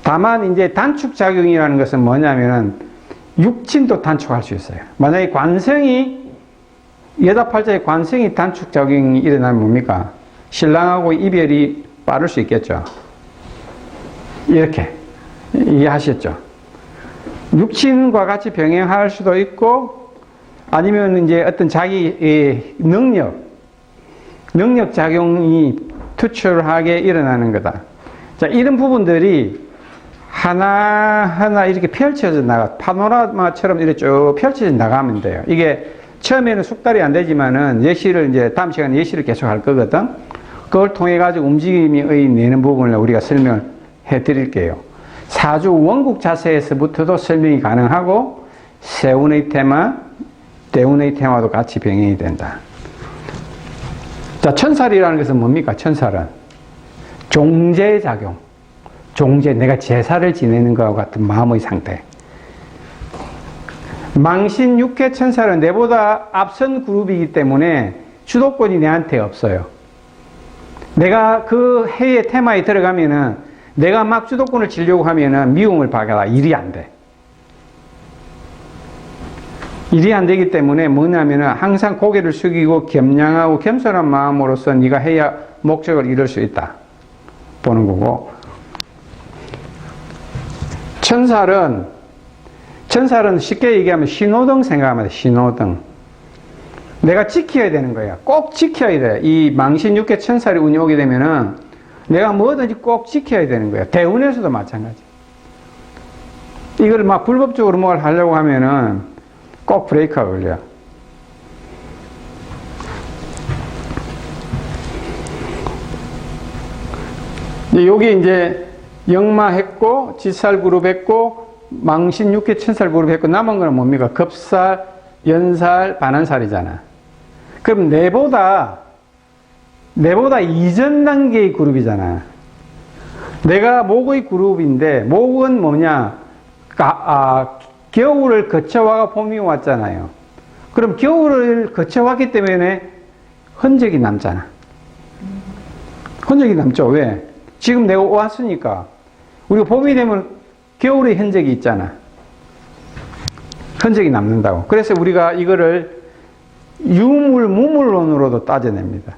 다만 이제 단축작용이라는 것은 뭐냐면은 육친도 단축할 수 있어요. 만약에 관성이 여다팔자의 관성이 단축작용이 일어나면 뭡니까? 신랑하고 이별이 빠를 수 있겠죠. 이렇게 이해하셨죠? 육친과 같이 병행할 수도 있고, 아니면 이제 어떤 자기의 능력 작용이 투철하게 일어나는 거다. 자, 이런 부분들이 하나하나 이렇게 펼쳐져 파노라마처럼 이렇게 쭉 펼쳐져 나가면 돼요. 이게 처음에는 숙달이 안 되지만은 예시를 이제 다음 시간에 예시를 계속 할 거거든. 그걸 통해 가지고 움직임이 내는 부분을 우리가 설명을 해 드릴게요. 사주 원국 자세에서부터도 설명이 가능하고, 세운의 테마, 대운의 테마도 같이 병행이 된다. 자, 천살이라는 것은 뭡니까? 천살은 종제작용. 종제, 내가 제사를 지내는 것과 같은 마음의 상태. 망신 육회 천살은 내보다 앞선 그룹이기 때문에 주도권이 내한테 없어요. 내가 그 해의 테마에 들어가면은, 내가 막 주도권을 지려고 하면은 미움을 받아라. 일이 안 돼. 일이 안 되기 때문에 뭐냐면은 항상 고개를 숙이고 겸양하고 겸손한 마음으로서 네가 해야 목적을 이룰 수 있다 보는 거고, 천살은 쉽게 얘기하면 신호등 생각하면 돼. 신호등. 내가 지켜야 되는 거야. 꼭 지켜야 돼. 이 망신 육회 천살이 운이 오게 되면은 내가 뭐든지 꼭 지켜야 되는 거야. 대운에서도 마찬가지. 이걸 막 불법적으로 뭘 하려고 하면은 꼭 브레이크가 걸려. 여기 이제 역마했고, 지살 그룹 했고, 망신 육회 천살 그룹 했고, 남은 거는 뭡니까? 급살, 연살, 반한살이잖아. 그럼 내보다 이전 단계의 그룹이잖아. 내가 목의 그룹인데, 목은 뭐냐? 겨울을 거쳐와가 봄이 왔잖아요. 그럼 겨울을 거쳐왔기 때문에 흔적이 남잖아. 흔적이 남죠. 왜? 지금 내가 왔으니까. 우리가 봄이 되면 겨울의 흔적이 있잖아. 흔적이 남는다고. 그래서 우리가 이거를 유물, 무물론으로도 따져냅니다.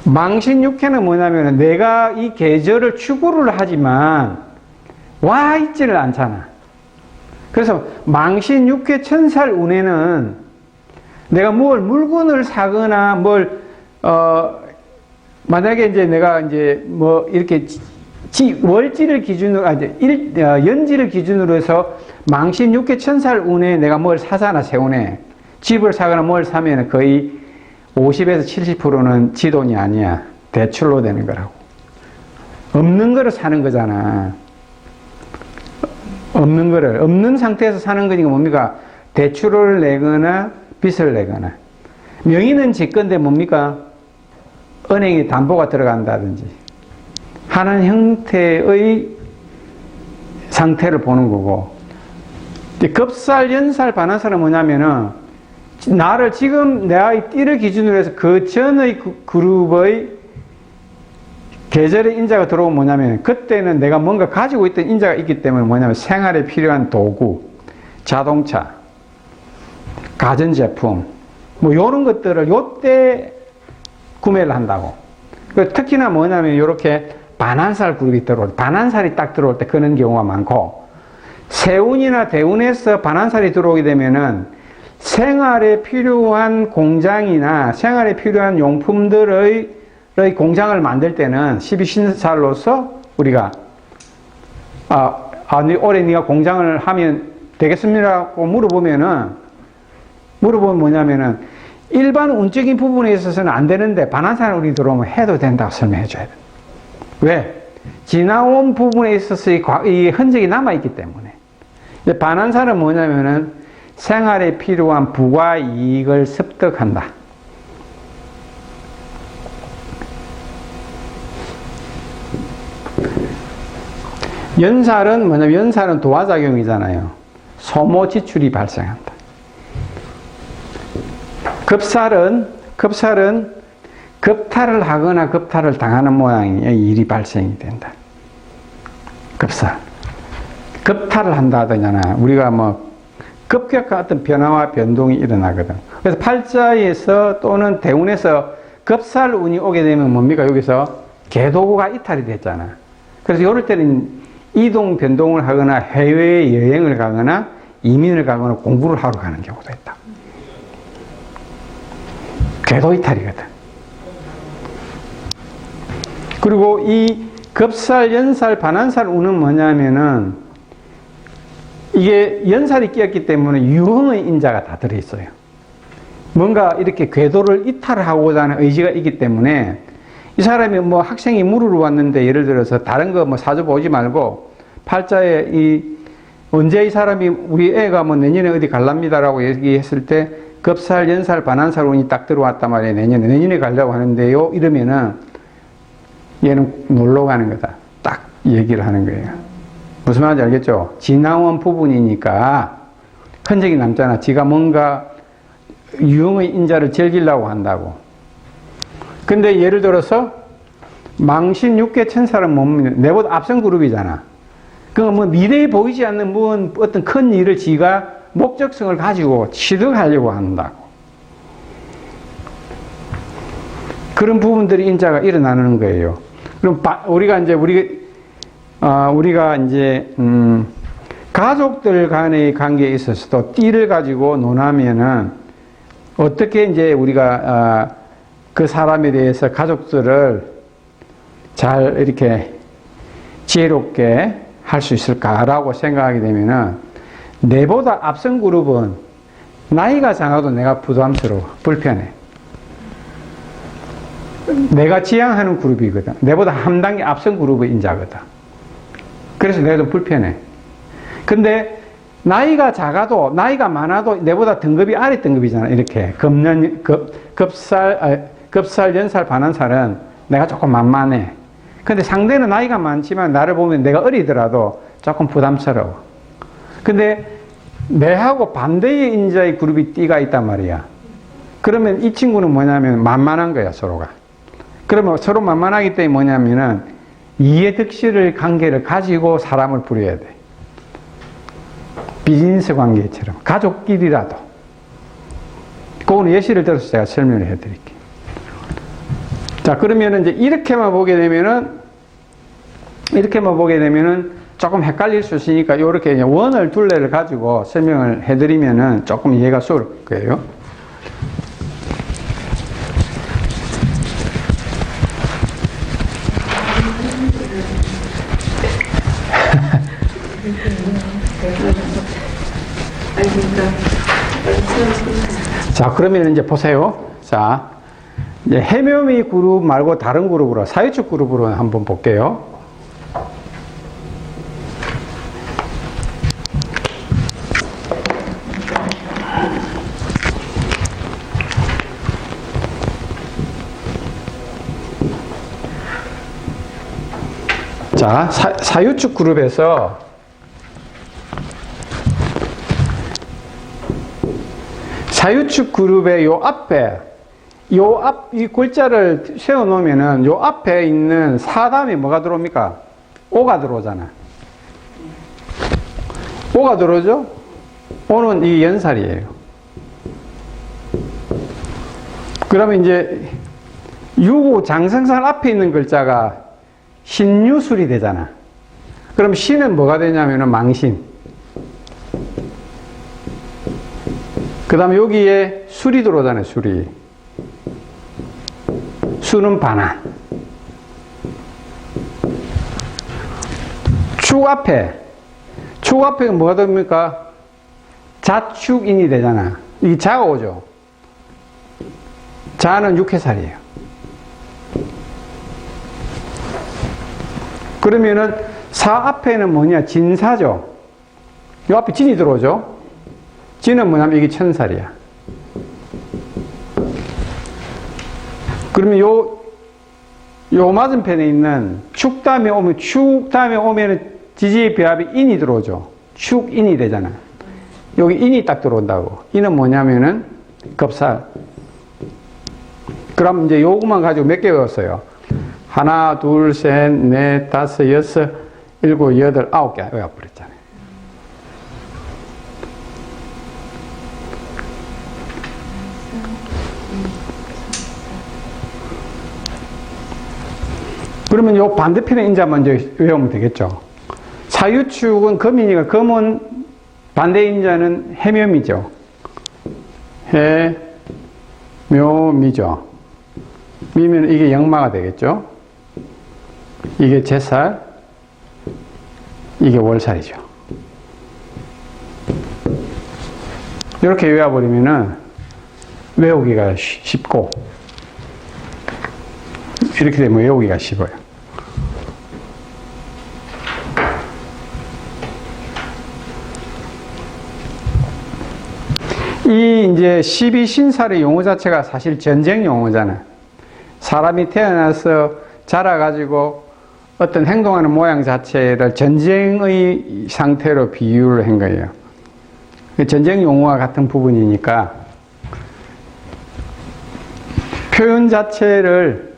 망신육회는 뭐냐면 내가 이 계절을 추구를 하지만 와 있지를 않잖아. 그래서 망신육회 천살 운에는 내가 물건을 사거나 만약에 이제 내가 이제 이렇게 월지를 기준으로, 연지를 기준으로 해서 망신육회 천살 운에 내가 뭘 사잖아, 세운에. 집을 사거나 뭘 사면 거의 50에서 70%는 지돈이 아니야. 대출로 되는 거라고. 없는 거를 사는 거잖아. 없는 상태에서 사는 거니까 뭡니까? 대출을 내거나 빚을 내거나. 명의는 제 건데 뭡니까? 은행에 담보가 들어간다든지 하는 형태의 상태를 보는 거고, 급살, 연살, 반한살은 뭐냐면은 나를 지금 내의 띠를 기준으로 해서 그 전의 그룹의 계절의 인자가 들어오면 뭐냐면 그때는 내가 뭔가 가지고 있던 인자가 있기 때문에 뭐냐면 생활에 필요한 도구, 자동차, 가전제품 이런 것들을 요때 구매를 한다고. 특히나 뭐냐면 이렇게 반한살 그룹이 들어올 때, 반한살이 딱 들어올 때 그런 경우가 많고, 세운이나 대운에서 반한살이 들어오게 되면은 생활에 필요한 공장이나 생활에 필요한 용품들의 공장을 만들 때는 12신살로서 우리가 올해 네가 공장을 하면 되겠습니다라고 물어보면 뭐냐면은 일반 운적인 부분에 있어서는 안 되는데 반한살 운이 들어오면 해도 된다고 설명해 줘야 돼. 왜? 지나온 부분에 있어서 이 흔적이 남아있기 때문에. 반한살은 뭐냐면은 생활에 필요한 부가 이익을 습득한다. 연살은 뭐냐면 연살은 도화작용이잖아요. 소모 지출이 발생한다. 급살은 급탈을 하거나 급탈을 당하는 모양의 일이 발생이 된다. 급살. 급탈을 한다 하더잖아. 우리가 급격한 어떤 변화와 변동이 일어나거든. 그래서 팔자에서 또는 대운에서 급살운이 오게 되면 뭡니까? 여기서 계도가 이탈이 됐잖아. 그래서 이럴 때는 이동 변동을 하거나 해외 여행을 가거나 이민을 가거나 공부를 하러 가는 경우도 있다. 궤도 이탈이거든. 그리고 이 급살, 연살, 반환살 운은 뭐냐면은 이게 연살이 끼었기 때문에 유흥의 인자가 다 들어있어요. 뭔가 이렇게 궤도를 이탈하고자 하는 의지가 있기 때문에 이 사람이 뭐 학생이 물으러 왔는데 예를 들어서 다른 거 뭐 사주보 오지 말고 팔자에 언제 이 사람이 우리 애가 뭐 내년에 어디 갈랍니다라고 얘기했을 때 급살, 연살, 반환살 운이 딱 들어왔단 말이에요. 내년에 가려고 하는데요. 이러면은 얘는 놀러 가는 거다. 딱 얘기를 하는 거예요. 무슨 말인지 알겠죠? 지나온 부분이니까 흔적이 남잖아. 지가 뭔가 유흥의 인자를 즐기려고 한다고. 근데 예를 들어서 망신 육계 천사는 뭡니까? 내보다 앞선 그룹이잖아. 그러니까 뭐 미래에 보이지 않는 뭐 어떤 큰 일을 지가 목적성을 가지고 취득하려고 한다고. 그런 부분들이 인자가 일어나는 거예요. 그럼 우리가 이제 가족들 간의 관계에 있어서도 띠를 가지고 논하면은 어떻게 이제 우리가 그 사람에 대해서 가족들을 잘 이렇게 지혜롭게 할 수 있을까라고 생각하게 되면은 내보다 앞선 그룹은 나이가 작아도 내가 부담스러워, 불편해. 내가 지향하는 그룹이거든. 내보다 한 단계 앞선 그룹의 인자거든. 그래서 내가 좀 불편해. 근데 나이가 작아도, 나이가 많아도 내보다 등급이 아래 등급이잖아. 이렇게. 급살, 연살, 반환살은 내가 조금 만만해. 근데 상대는 나이가 많지만 나를 보면 내가 어리더라도 조금 부담스러워. 근데 내하고 반대의 인자의 그룹이 띠가 있단 말이야. 그러면 이 친구는 뭐냐면 만만한 거야, 서로가. 그러면 서로 만만하기 때문에 뭐냐면은 이해득실의 관계를 가지고 사람을 부려야 돼. 비즈니스 관계처럼. 가족끼리라도. 그거는 예시를 들어서 제가 설명을 해 드릴게요. 자, 그러면은 이제 이렇게만 보게 되면은 조금 헷갈릴 수 있으니까 이렇게 원을 둘레를 가지고 설명을 해 드리면은 조금 이해가 쉬울 거예요. 자, 그러면 이제 보세요. 자, 이제 해묘미 그룹 말고 다른 그룹으로, 사유축 그룹으로 한번 볼게요. 자, 사유축 그룹에서 사유축 그룹의 요 앞에 이 글자를 세워 놓으면은 요 앞에 있는 사 다음에 뭐가 들어옵니까? 오가 들어오잖아. 오가 들어오죠? 오는 이 연살이에요. 그러면 이제 유고 장생살 앞에 있는 글자가 신유술이 되잖아. 그럼 신은 뭐가 되냐면은 망신. 그 다음에 여기에 술이 들어오잖아요, 술이. 수는 반환. 축 앞에 뭐가 됩니까? 자축인이 되잖아. 이 자가 오죠. 자는 육해살이에요. 그러면은 사 앞에는 뭐냐? 진사죠. 이 앞에 진이 들어오죠. 진은 뭐냐면 이게 천살이야. 그러면 요 맞은편에 있는 축 다음에 오면은 지지의 배합이 인이 들어오죠. 축인이 되잖아. 여기 인이 딱 들어온다고. 인은 뭐냐면은 급살. 그럼 이제 요것만 가지고 몇 개 외웠어요? 하나, 둘, 셋, 넷, 다섯, 여섯, 일곱, 여덟, 아홉 개 외워버렸잖아요. 그러면 요 반대편의 인자 먼저 외우면 되겠죠. 사유축은 금이니까 금은 반대 인자는 해묘미죠. 해묘미죠. 미면 이게 역마가 되겠죠. 이게 제살, 이게 월살이죠. 이렇게 외워버리면은 외우기가 쉽고, 이렇게 되면 외우기가 쉽어요. 이 이제 12신살의 용어 자체가 사실 전쟁 용어잖아요. 사람이 태어나서 자라가지고 어떤 행동하는 모양 자체를 전쟁의 상태로 비유를 한 거예요. 전쟁 용어와 같은 부분이니까 표현 자체를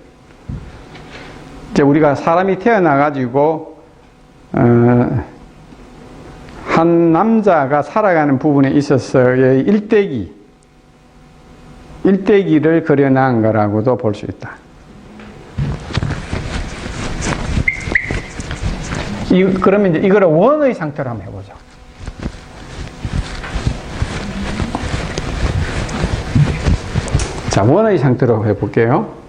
이제 우리가 사람이 태어나가지고 한 남자가 살아가는 부분에 있어서의 일대기를 그려놓은 거라고도 볼 수 있다. 그러면 이제 이거를 원의 상태로 한번 해보죠. 자, 원의 상태로 해볼게요.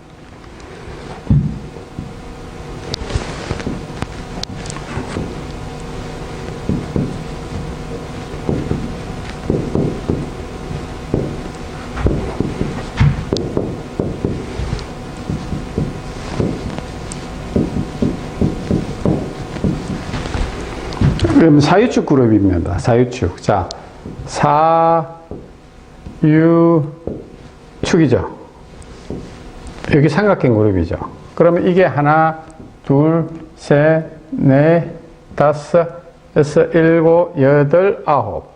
그럼 사유축 그룹입니다. 사유축. 자, 사유축이죠. 여기 삼각형 그룹이죠. 그러면 이게 하나, 둘, 셋, 넷, 다섯, 여섯, 일곱, 여덟, 아홉.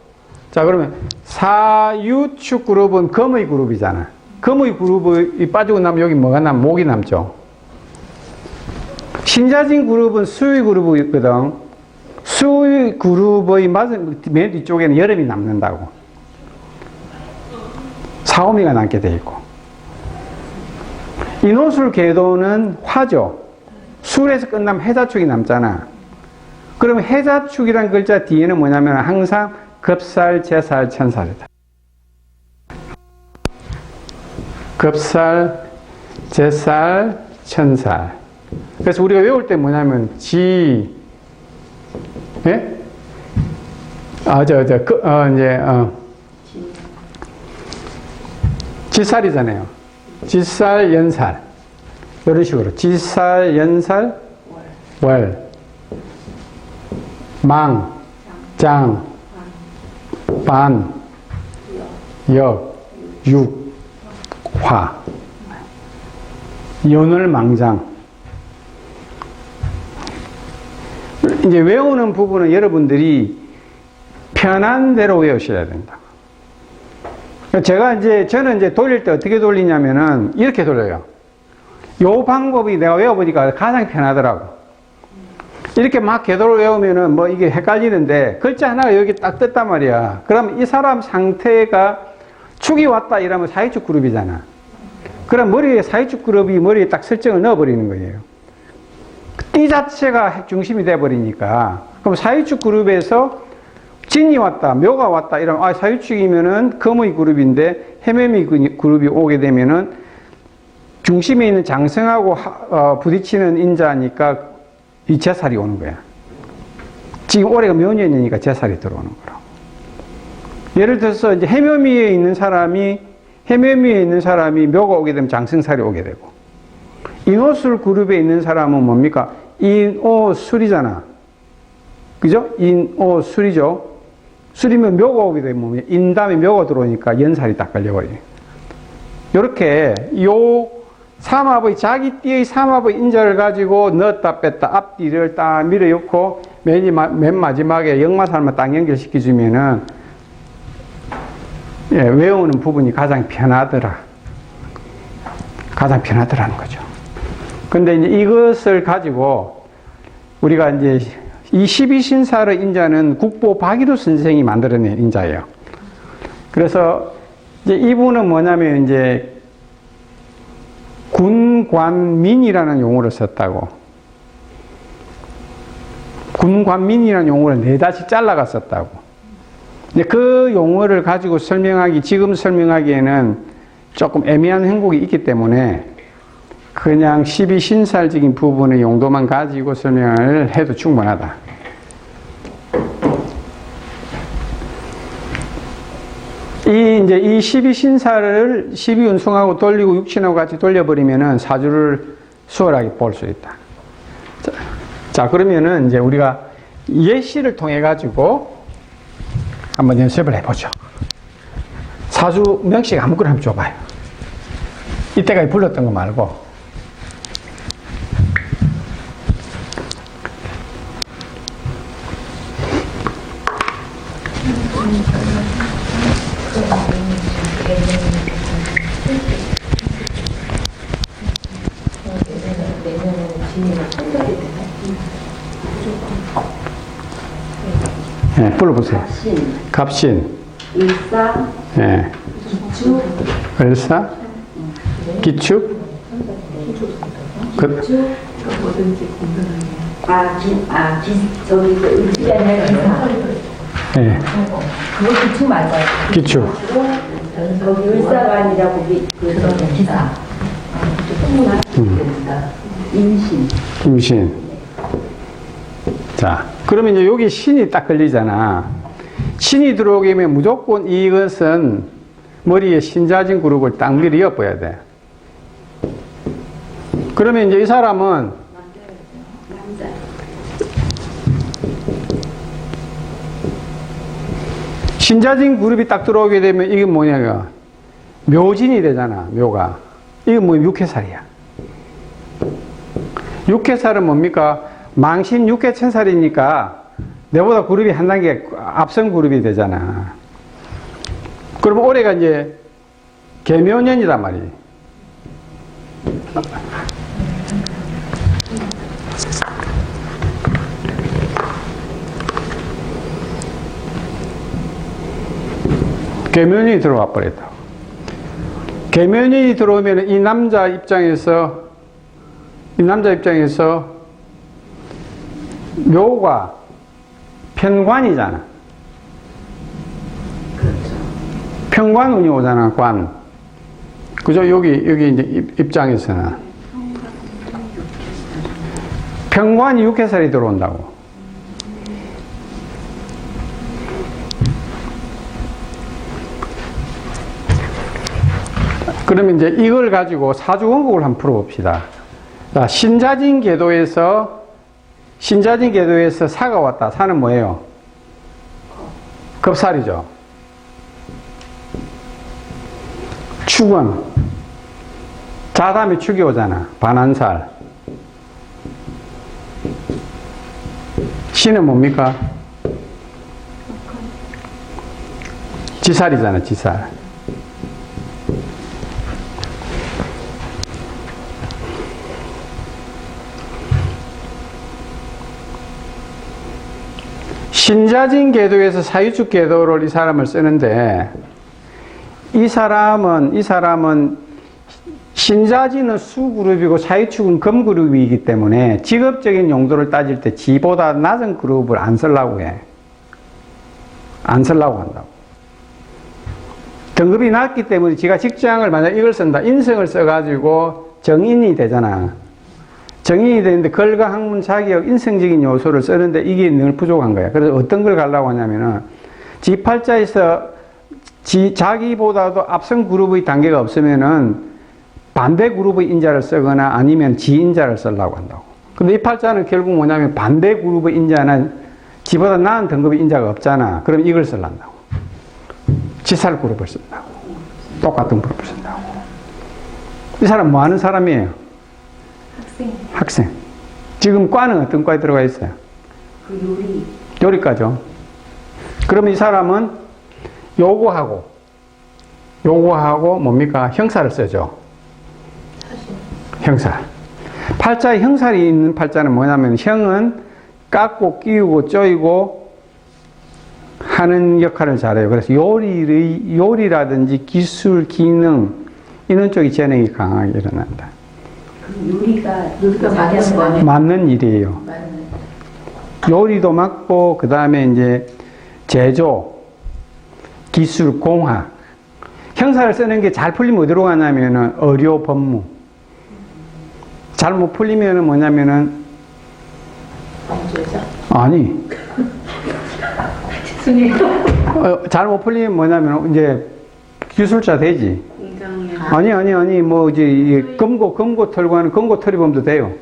자, 그러면 사유축 그룹은 금의 그룹이잖아. 금의 그룹이 빠지고 나면 여기 뭐가 목이 남죠. 신자진 그룹은 수의 그룹이거든. 수의 그룹의 맨 뒤쪽에는 여름이 남는다고. 사오미가 남게 돼 있고. 인호술 궤도는 화죠. 술에서 끝나면 해자축이 남잖아. 그러면 해자축이란 글자 뒤에는 뭐냐면 항상 급살, 제살, 천살이다. 급살, 제살, 천살. 그래서 우리가 외울 때 뭐냐면 예? 지살이잖아요. 지살, 연살. 이런 식으로. 지살, 연살, 월. 망, 장, 반, 역, 육, 화. 연월망장. 이제 외우는 부분은 여러분들이 편한 대로 외우셔야 된다. 저는 이제 돌릴 때 어떻게 돌리냐면은 이렇게 돌려요. 요 방법이 내가 외워보니까 가장 편하더라고. 이렇게 막 궤도를 외우면은 뭐 이게 헷갈리는데 글자 하나가 여기 딱 떴단 말이야. 그럼 이 사람 상태가 축이 왔다 이러면 사유축 그룹이잖아. 그럼 머리에 사유축 그룹이 머리에 딱 설정을 넣어버리는 거예요. 띠 자체가 중심이 돼버리니까. 그럼 사유축 그룹에서 진이 왔다, 묘가 왔다 이러면 사유축이면은 금의 그룹인데 해매미 그룹이 오게 되면은 중심에 있는 장성하고 부딪히는 인자니까 이 제살이 오는 거야. 지금 올해가 묘년이니까 제살이 들어오는 거라고. 예를 들어서 이제 해묘미에 있는 사람이 묘가 오게 되면 장성살이 오게 되고, 인호술 그룹에 있는 사람은 뭡니까? 인오술이잖아. 그죠? 인오술이죠. 술이면 묘가 오게 되면 인 다음에 묘가 들어오니까 연살이 딱 걸려버려요. 요렇게 요 삼합의 자기 띠의 삼합의 인자를 가지고 넣었다 뺐다 앞뒤를 딱 밀어넣고 맨 마지막에 역마살만 딱 연결시켜주면은 외우는 부분이 가장 편하더라. 가장 편하더라는 거죠. 근데 이제 이것을 가지고 우리가 이제 이 12신살의 인자는 국보 박일우 선생이 만들어낸 인자예요. 그래서 이제 이분은 뭐냐면 이제 군관민이라는 용어를 썼다고. 군관민이라는 용어를 4달씩 잘라가 썼다고. 근데 그 용어를 가지고 지금 설명하기에는 조금 애매한 행복이 있기 때문에 그냥 12신살적인 부분의 용도만 가지고 설명을 해도 충분하다. 이제 이 12신살을 12운송하고 돌리고 육신하고 같이 돌려버리면은 사주를 수월하게 볼 수 있다. 자, 그러면은 이제 우리가 예시를 통해 가지고 한번 연습을 해보죠. 사주 명식 아무거나 한번 줘봐요. 이때까지 불렀던 거 말고. 네, 불러보세요. 갑신, 일사, 네. 기축, 을사, 기축, 뭐든지 저기 그 음식이 아니라 기사. 네. 그거 기축 맞아요. 기축. 저기 을사가 아니라 거기 그 기사. 임신. 임신. 자, 그러면 이제 여기 신이 딱 걸리잖아. 신이 들어오게 되면 무조건 이것은 머리에 신자진 그룹을 딱 미리 엿봐야 돼. 그러면 이제 이 사람은 신자진 그룹이 딱 들어오게 되면 이게 뭐냐면 묘진이 되잖아, 묘가. 이게 뭐 육해살이야. 육해살은 뭡니까? 망신 육해천살이니까 내보다 그룹이 한 단계 앞선 그룹이 되잖아. 그러면 올해가 이제 계묘년이란 말이에요. 계묘년이 들어와 버렸다. 계묘년이 들어오면 이 남자 입장에서 묘가 편관이잖아. 그렇죠. 편관운이 오잖아, 관. 그죠? 여기 이제 입장에서는. 편관이 육해살이 들어온다고. 그러면 이제 이걸 가지고 사주원국을 한번 풀어봅시다. 자, 신자진 궤도에서 사가 왔다. 사는 뭐예요? 겁살이죠. 축은 자 다음에 축이 오잖아. 반한살. 신은 뭡니까? 지살이잖아, 지살. 신자진 궤도에서 사유축 궤도를 이 사람을 쓰는데, 이 사람은 신자진은 수그룹이고 사유축은 금그룹이기 때문에 직업적인 용도를 따질 때 지보다 낮은 그룹을 안 쓰려고 해. 안 쓰려고 한다고. 등급이 낮기 때문에 지가 직장을 만약 이걸 쓴다. 인성을 써가지고 정인이 되잖아. 정인이 되는데 글과 학문, 자기역, 인성적인 요소를 쓰는데 이게 늘 부족한 거야. 그래서 어떤 걸 가려고 하냐면은 지팔자에서 자기보다도 앞선 그룹의 단계가 없으면은 반대 그룹의 인자를 쓰거나 아니면 지인자를 쓰려고 한다고. 근데 이 팔자는 결국 뭐냐면 반대 그룹의 인자는 지보다 나은 등급의 인자가 없잖아. 그럼 이걸 쓰려고. 지살 그룹을 쓴다고. 똑같은 그룹을 쓴다고. 이 사람 뭐 하는 사람이에요? 학생. 지금 과는 어떤 과에 들어가 있어요? 그 요리과죠. 그러면 이 사람은 요거하고 뭡니까? 형사를 쓰죠. 형사. 팔자에 형살이 있는 팔자는 뭐냐면 형은 깎고 끼우고 쪼이고 하는 역할을 잘해요. 그래서 요리라든지 기술, 기능 이런 쪽이 재능이 강하게 일어난다. 요리가 맞는 거 아니에요? 맞는 일이에요. 요리도 맡고, 그 다음에 이제 제조, 기술, 공학. 형사를 쓰는 게 잘 풀리면 어디로 가냐면은 의료, 법무. 잘못 풀리면은 뭐냐면은 범죄자. 아니. 죄송해요. 잘못 풀리면 뭐냐면 이제 기술자 되지. 공장에. 아니 뭐 이제 이 금고 털고 하는 금고 털이범도 돼요.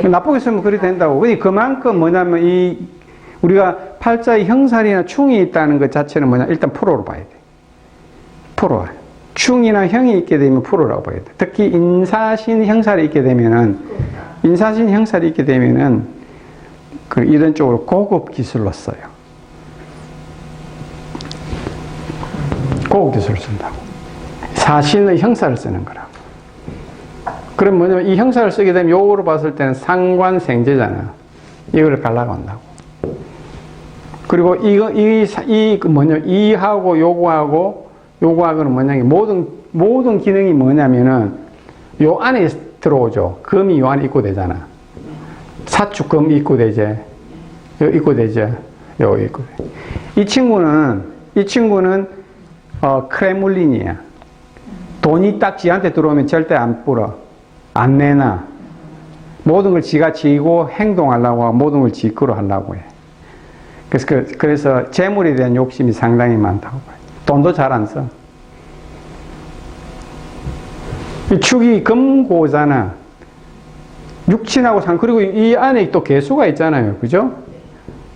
나쁘게 쓰면 그리 된다고. 근데 그만큼 뭐냐면 이 우리가 팔자에 형살이나 충이 있다는 것 자체는 뭐냐 일단 프로로 봐야 돼. 프로. 충이나 형이 있게 되면 프로라고 봐야 돼. 특히 인사신 형살이 있게 되면은 인사신 형살이 있게 되면은 그 이런 쪽으로 고급 기술로 써요. 고급 기술을 쓴다고. 사신의 형사를 쓰는 거라고. 그럼 뭐냐면 이 형사를 쓰게 되면 요거로 봤을 때는 상관생제잖아. 이걸 갈라고 한다고. 그리고 이하고 요거하고는 뭐냐면 모든 기능이 뭐냐면은 요 안에 들어오죠. 금이 요 안에 입고 되잖아. 사축금 입고 되지. 요 입고 되지. 요 입고 돼. 이 친구는 크레물린이야. 돈이 딱 지한테 들어오면 절대 안 불어. 안 내놔. 모든 걸 지가 지고 행동하려고 하고 모든 걸 지그로 하려고 해. 그래서 재물에 대한 욕심이 상당히 많다고 봐요. 돈도 잘 안 써. 이 축이 금고잖아. 육친하고 그리고 이 안에 또 개수가 있잖아요. 그죠?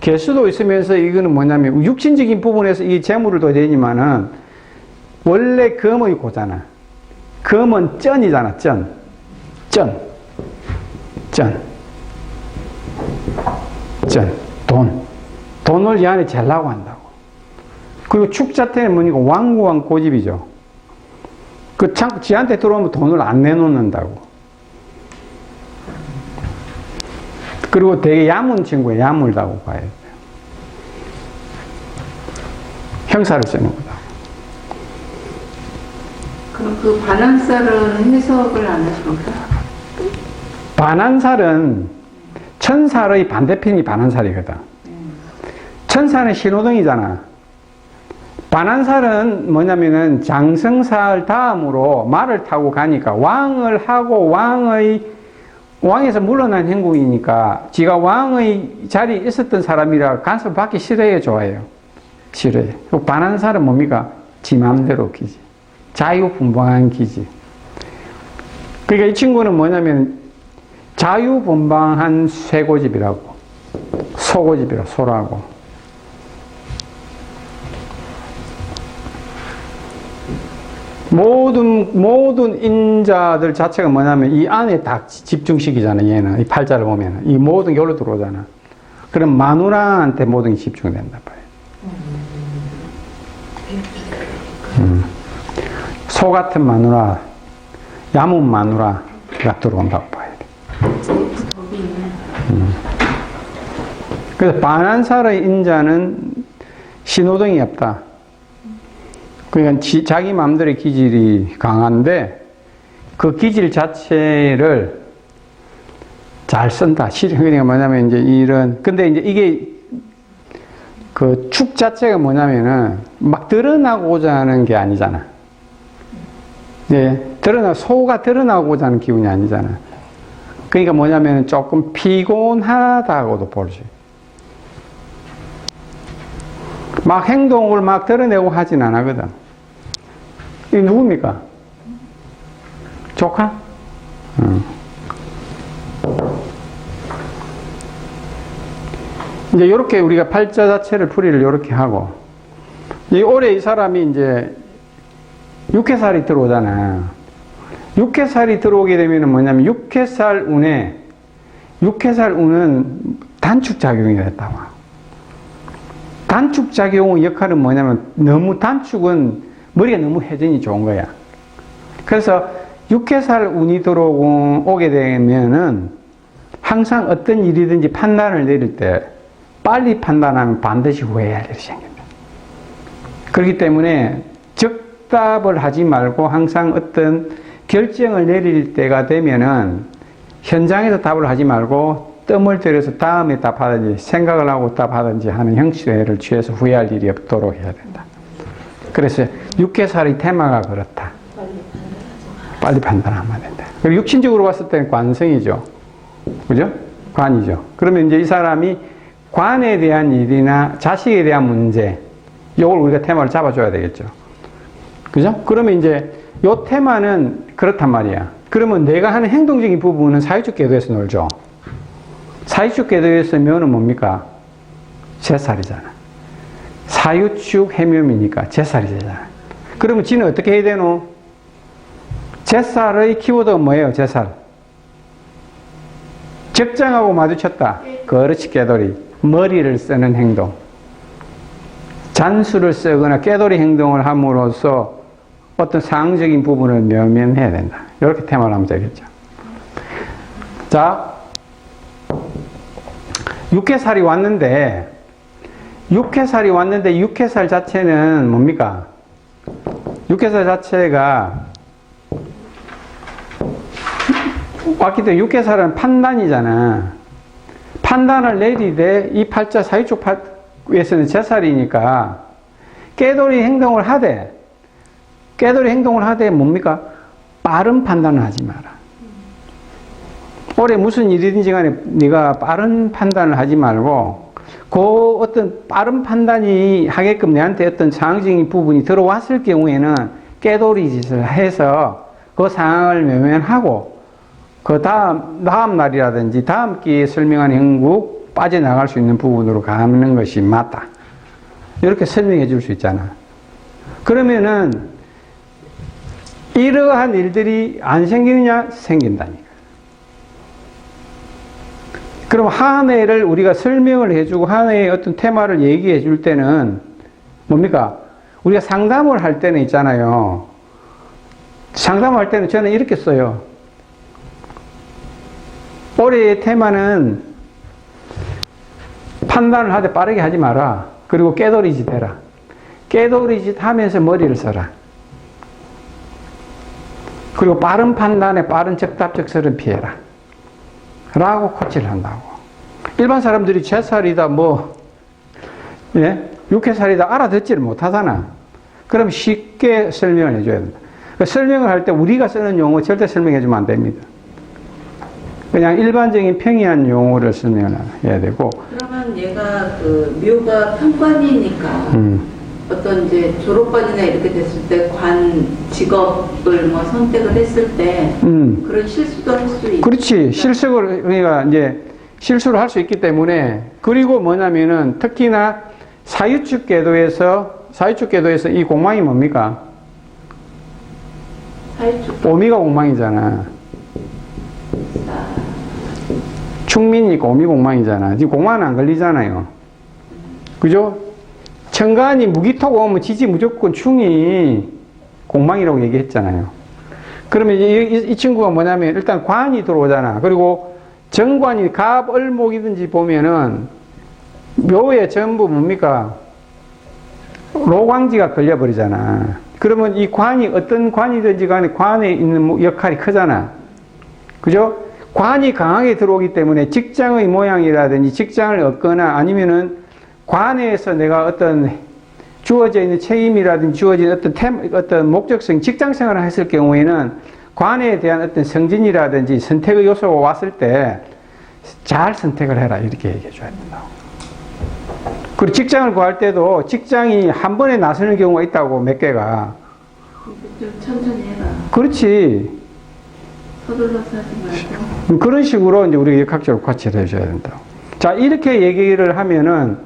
개수도 있으면서 이거는 뭐냐면 육친적인 부분에서 이 재물을 둬야 되지만은 원래 금의 고잖아. 금은 쩐이잖아. 돈을 이 안에 재려고 한다고. 그리고 축 자체는 뭐니까 완고한 고집이죠. 지한테 들어오면 돈을 안 내놓는다고. 그리고 되게 야문 친구예요. 야물다고 봐야 돼요. 형사를 쓰는 거다. 그럼 그 반환살은 해석을 안 하십니까? 반환살은 천살의 반대편이 반환살이거든. 천살은 신호등이잖아. 반환살은 뭐냐면은 장성살 다음으로 말을 타고 가니까 왕을 하고 왕에서 물러난 행궁이니까 지가 왕의 자리에 있었던 사람이라 간섭을 받기 싫어해요, 좋아해요? 싫어해. 반환살은 뭡니까? 지 마음대로 기지. 자유분방한 기지. 그러니까 이 친구는 뭐냐면 자유분방한 쇠고집이라고. 소고집이라고, 소라고. 모든 인자들 자체가 뭐냐면 이 안에 다 집중시키잖아, 얘는. 이 팔자를 보면. 이 모든 게 여기로 들어오잖아. 그럼 마누라한테 모든 게 집중된다 봐요. 소 같은 마누라, 야문 마누라가 들어온다고 봐야 돼. 그래서 반환살의 인자는 신호등이 없다. 그러니까 자기 마음대로의 기질이 강한데 그 기질 자체를 잘 쓴다. 그러니까 뭐냐면 이제 근데 이제 이게 그 축 자체가 뭐냐면은 막 드러나고자 하는 게 아니잖아. 예, 소가 드러나고자 하는 기운이 아니잖아. 그러니까 뭐냐면 조금 피곤하다고도 볼 수 있어요. 막 행동을 막 드러내고 하진 않거든. 이 누굽니까? 조카? 이제 이렇게 우리가 팔자 자체를 풀이를 이렇게 하고, 올해 이 사람이 이제 육해살이 들어오잖아. 육해살이 들어오게 되면 뭐냐면 육해살 운은 단축작용이 됐다고. 단축작용의 역할은 뭐냐면 단축은 머리가 너무 회전이 좋은 거야. 그래서 육해살 운이 들어오게 되면은 항상 어떤 일이든지 판단을 내릴 때 빨리 판단하면 반드시 후회할 일이 생긴다. 그렇기 때문에 적답을 하지 말고 항상 어떤 결정을 내릴 때가 되면은 현장에서 답을 하지 말고 뜸을 들여서 다음에 답하든지 생각을 하고 답하든지 하는 형식을 취해서 후회할 일이 없도록 해야 된다. 그래서 육해살이 테마가 그렇다. 빨리 판단하면 된다. 그리고 육신적으로 봤을 때는 관성이죠. 그죠? 관이죠. 그러면 이제 이 사람이 관에 대한 일이나 자식에 대한 문제, 요걸 우리가 테마를 잡아줘야 되겠죠. 그죠? 그러면 이제 요 테마는 그렇단 말이야. 그러면 내가 하는 행동적인 부분은 사유축 궤도에서 놀죠. 사유축 궤도에서 묘는 뭡니까? 제살이잖아. 사유축 해묘이니까 제살이 되잖아. 그러면 지는 어떻게 해야 되노? 제살의 키워드가 뭐예요? 제살. 적장하고 마주쳤다. 그렇지, 깨돌이. 머리를 쓰는 행동. 잔수를 쓰거나 깨돌이 행동을 함으로써 어떤 상황적인 부분을 묘면해야 된다. 이렇게 테마를 하면 되겠죠. 자, 육해살이 왔는데, 육해살 자체는 뭡니까? 육해살 자체가 왔기 때문에 육해살은 판단이잖아. 판단을 내리되 이 팔자 사유축 에서는 제살이니까 깨돌이 행동을 하되 뭡니까? 빠른 판단을 하지 마라. 올해 무슨 일이든지 간에 네가 빠른 판단을 하지 말고 그 어떤 빠른 판단이 하게끔 내한테 어떤 상황적인 부분이 들어왔을 경우에는 깨돌이 짓을 해서 그 상황을 외면하고 그 다음 날이라든지 다음 기회에 설명하는 형국 빠져나갈 수 있는 부분으로 가는 것이 맞다. 이렇게 설명해 줄 수 있잖아. 그러면은 이러한 일들이 안 생기느냐? 생긴다니까. 그럼 한 해를 우리가 설명을 해주고 한 해의 어떤 테마를 얘기해 줄 때는 뭡니까? 우리가 상담을 할 때는 있잖아요. 상담할 때는 저는 이렇게 써요. 올해의 테마는 판단을 하되 빠르게 하지 마라. 그리고 깨돌이짓 해라. 깨돌이짓 하면서 머리를 써라. 그리고 빠른 판단에 빠른 적답적설은 피해라. 라고 코치를 한다고. 일반 사람들이 제살이다, 육해살이다 알아듣지를 못하잖아. 그럼 쉽게 설명을 해줘야 된다. 설명을 할 때 우리가 쓰는 용어 절대 설명해주면 안 됩니다. 그냥 일반적인 평이한 용어를 설명을 해야 되고. 그러면 얘가 그 묘가 편관이니까 어떤 이제 졸업반이나 이렇게 됐을 때 직업을 선택을 했을 때 그런 실수도 할 수 있고. 그렇지. 그러니까 이제 실수를 할 수 있기 때문에. 그리고 뭐냐면은 특히나 사유축 궤도에서 이 공망이 뭡니까? 사유축. 오미가 공망이잖아. 충민이니까 오미공망이잖아. 지금 공망은 안 걸리잖아요. 그죠? 천간이 무기토가 오면 지지 무조건 충이 공망이라고 얘기했잖아요. 그러면 이 친구가 뭐냐면 일단 관이 들어오잖아. 그리고 정관이 갑, 을목이든지 보면은 묘에 전부 뭡니까? 로광지가 걸려버리잖아. 그러면 이 관이 어떤 관이든지 간에 관에 있는 역할이 크잖아. 그죠? 관이 강하게 들어오기 때문에 직장의 모양이라든지 직장을 얻거나 아니면은 관에서 내가 어떤 주어져 있는 책임이라든지 주어진 어떤 목적성, 직장 생활을 했을 경우에는 관에 대한 어떤 성진이라든지 선택의 요소가 왔을 때 잘 선택을 해라. 이렇게 얘기해 줘야 된다고. 그리고 직장을 구할 때도 직장이 한 번에 나서는 경우가 있다고, 몇 개가. 좀 천천히 해라. 그렇지. 서둘러서 하지 말고. 그런 식으로 이제 우리가 역학적으로 과치를 해줘야 된다고. 자, 이렇게 얘기를 하면은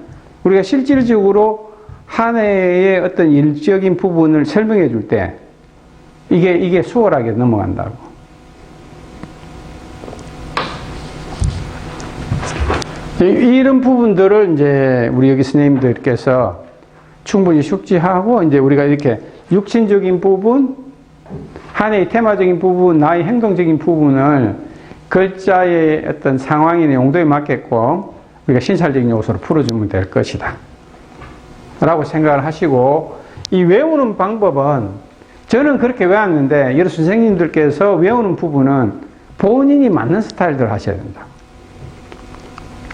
우리가 실질적으로 한 해의 어떤 일적인 부분을 설명해 줄 때 이게 수월하게 넘어간다고. 이런 부분들을 이제 우리 여기 선생님들께서 충분히 숙지하고 이제 우리가 이렇게 육신적인 부분, 한 해의 테마적인 부분, 나의 행동적인 부분을 글자의 어떤 상황이나 용도에 맞게끔 우리가 신찰적인 요소로 풀어주면 될 것이다. 라고 생각을 하시고, 이 외우는 방법은 저는 그렇게 외웠는데 여러 선생님들께서 외우는 부분은 본인이 맞는 스타일대로 하셔야 된다.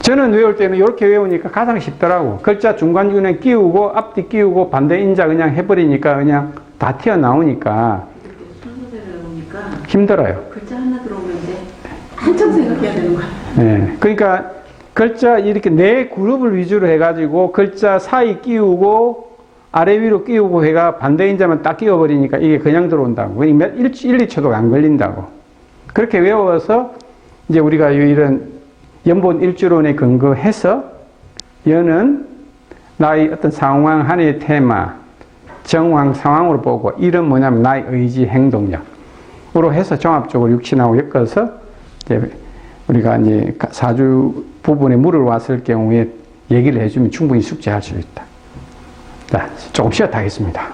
저는 외울 때는 이렇게 외우니까 가장 쉽더라고. 글자 중간중간에 끼우고 앞뒤 끼우고 반대 인자 그냥 해버리니까 그냥 다 튀어나오니까 순서대로 외우니까 힘들어요. 글자 하나 들어오면 이제 한참 생각해야 되는 거야. 네. 그러니까 글자 이렇게 네 그룹을 위주로 해가지고 글자 사이 끼우고 아래 위로 끼우고 해가 반대 인자만 딱 끼워버리니까 이게 그냥 들어온다고. 그러니까 1, 2초도 안 걸린다고. 그렇게 외워서 이제 우리가 이런 연본 일주론에 근거해서 여는 나의 어떤 상황 하나의 테마, 정황 상황으로 보고 이런 뭐냐면 나의 의지 행동력으로 해서 종합적으로 육신하고 엮어서 이제 우리가 이제 사주 부분에 물을 왔을 경우에 얘기를 해주면 충분히 숙지할 수 있다. 자, 조금 쉬었다 하겠습니다.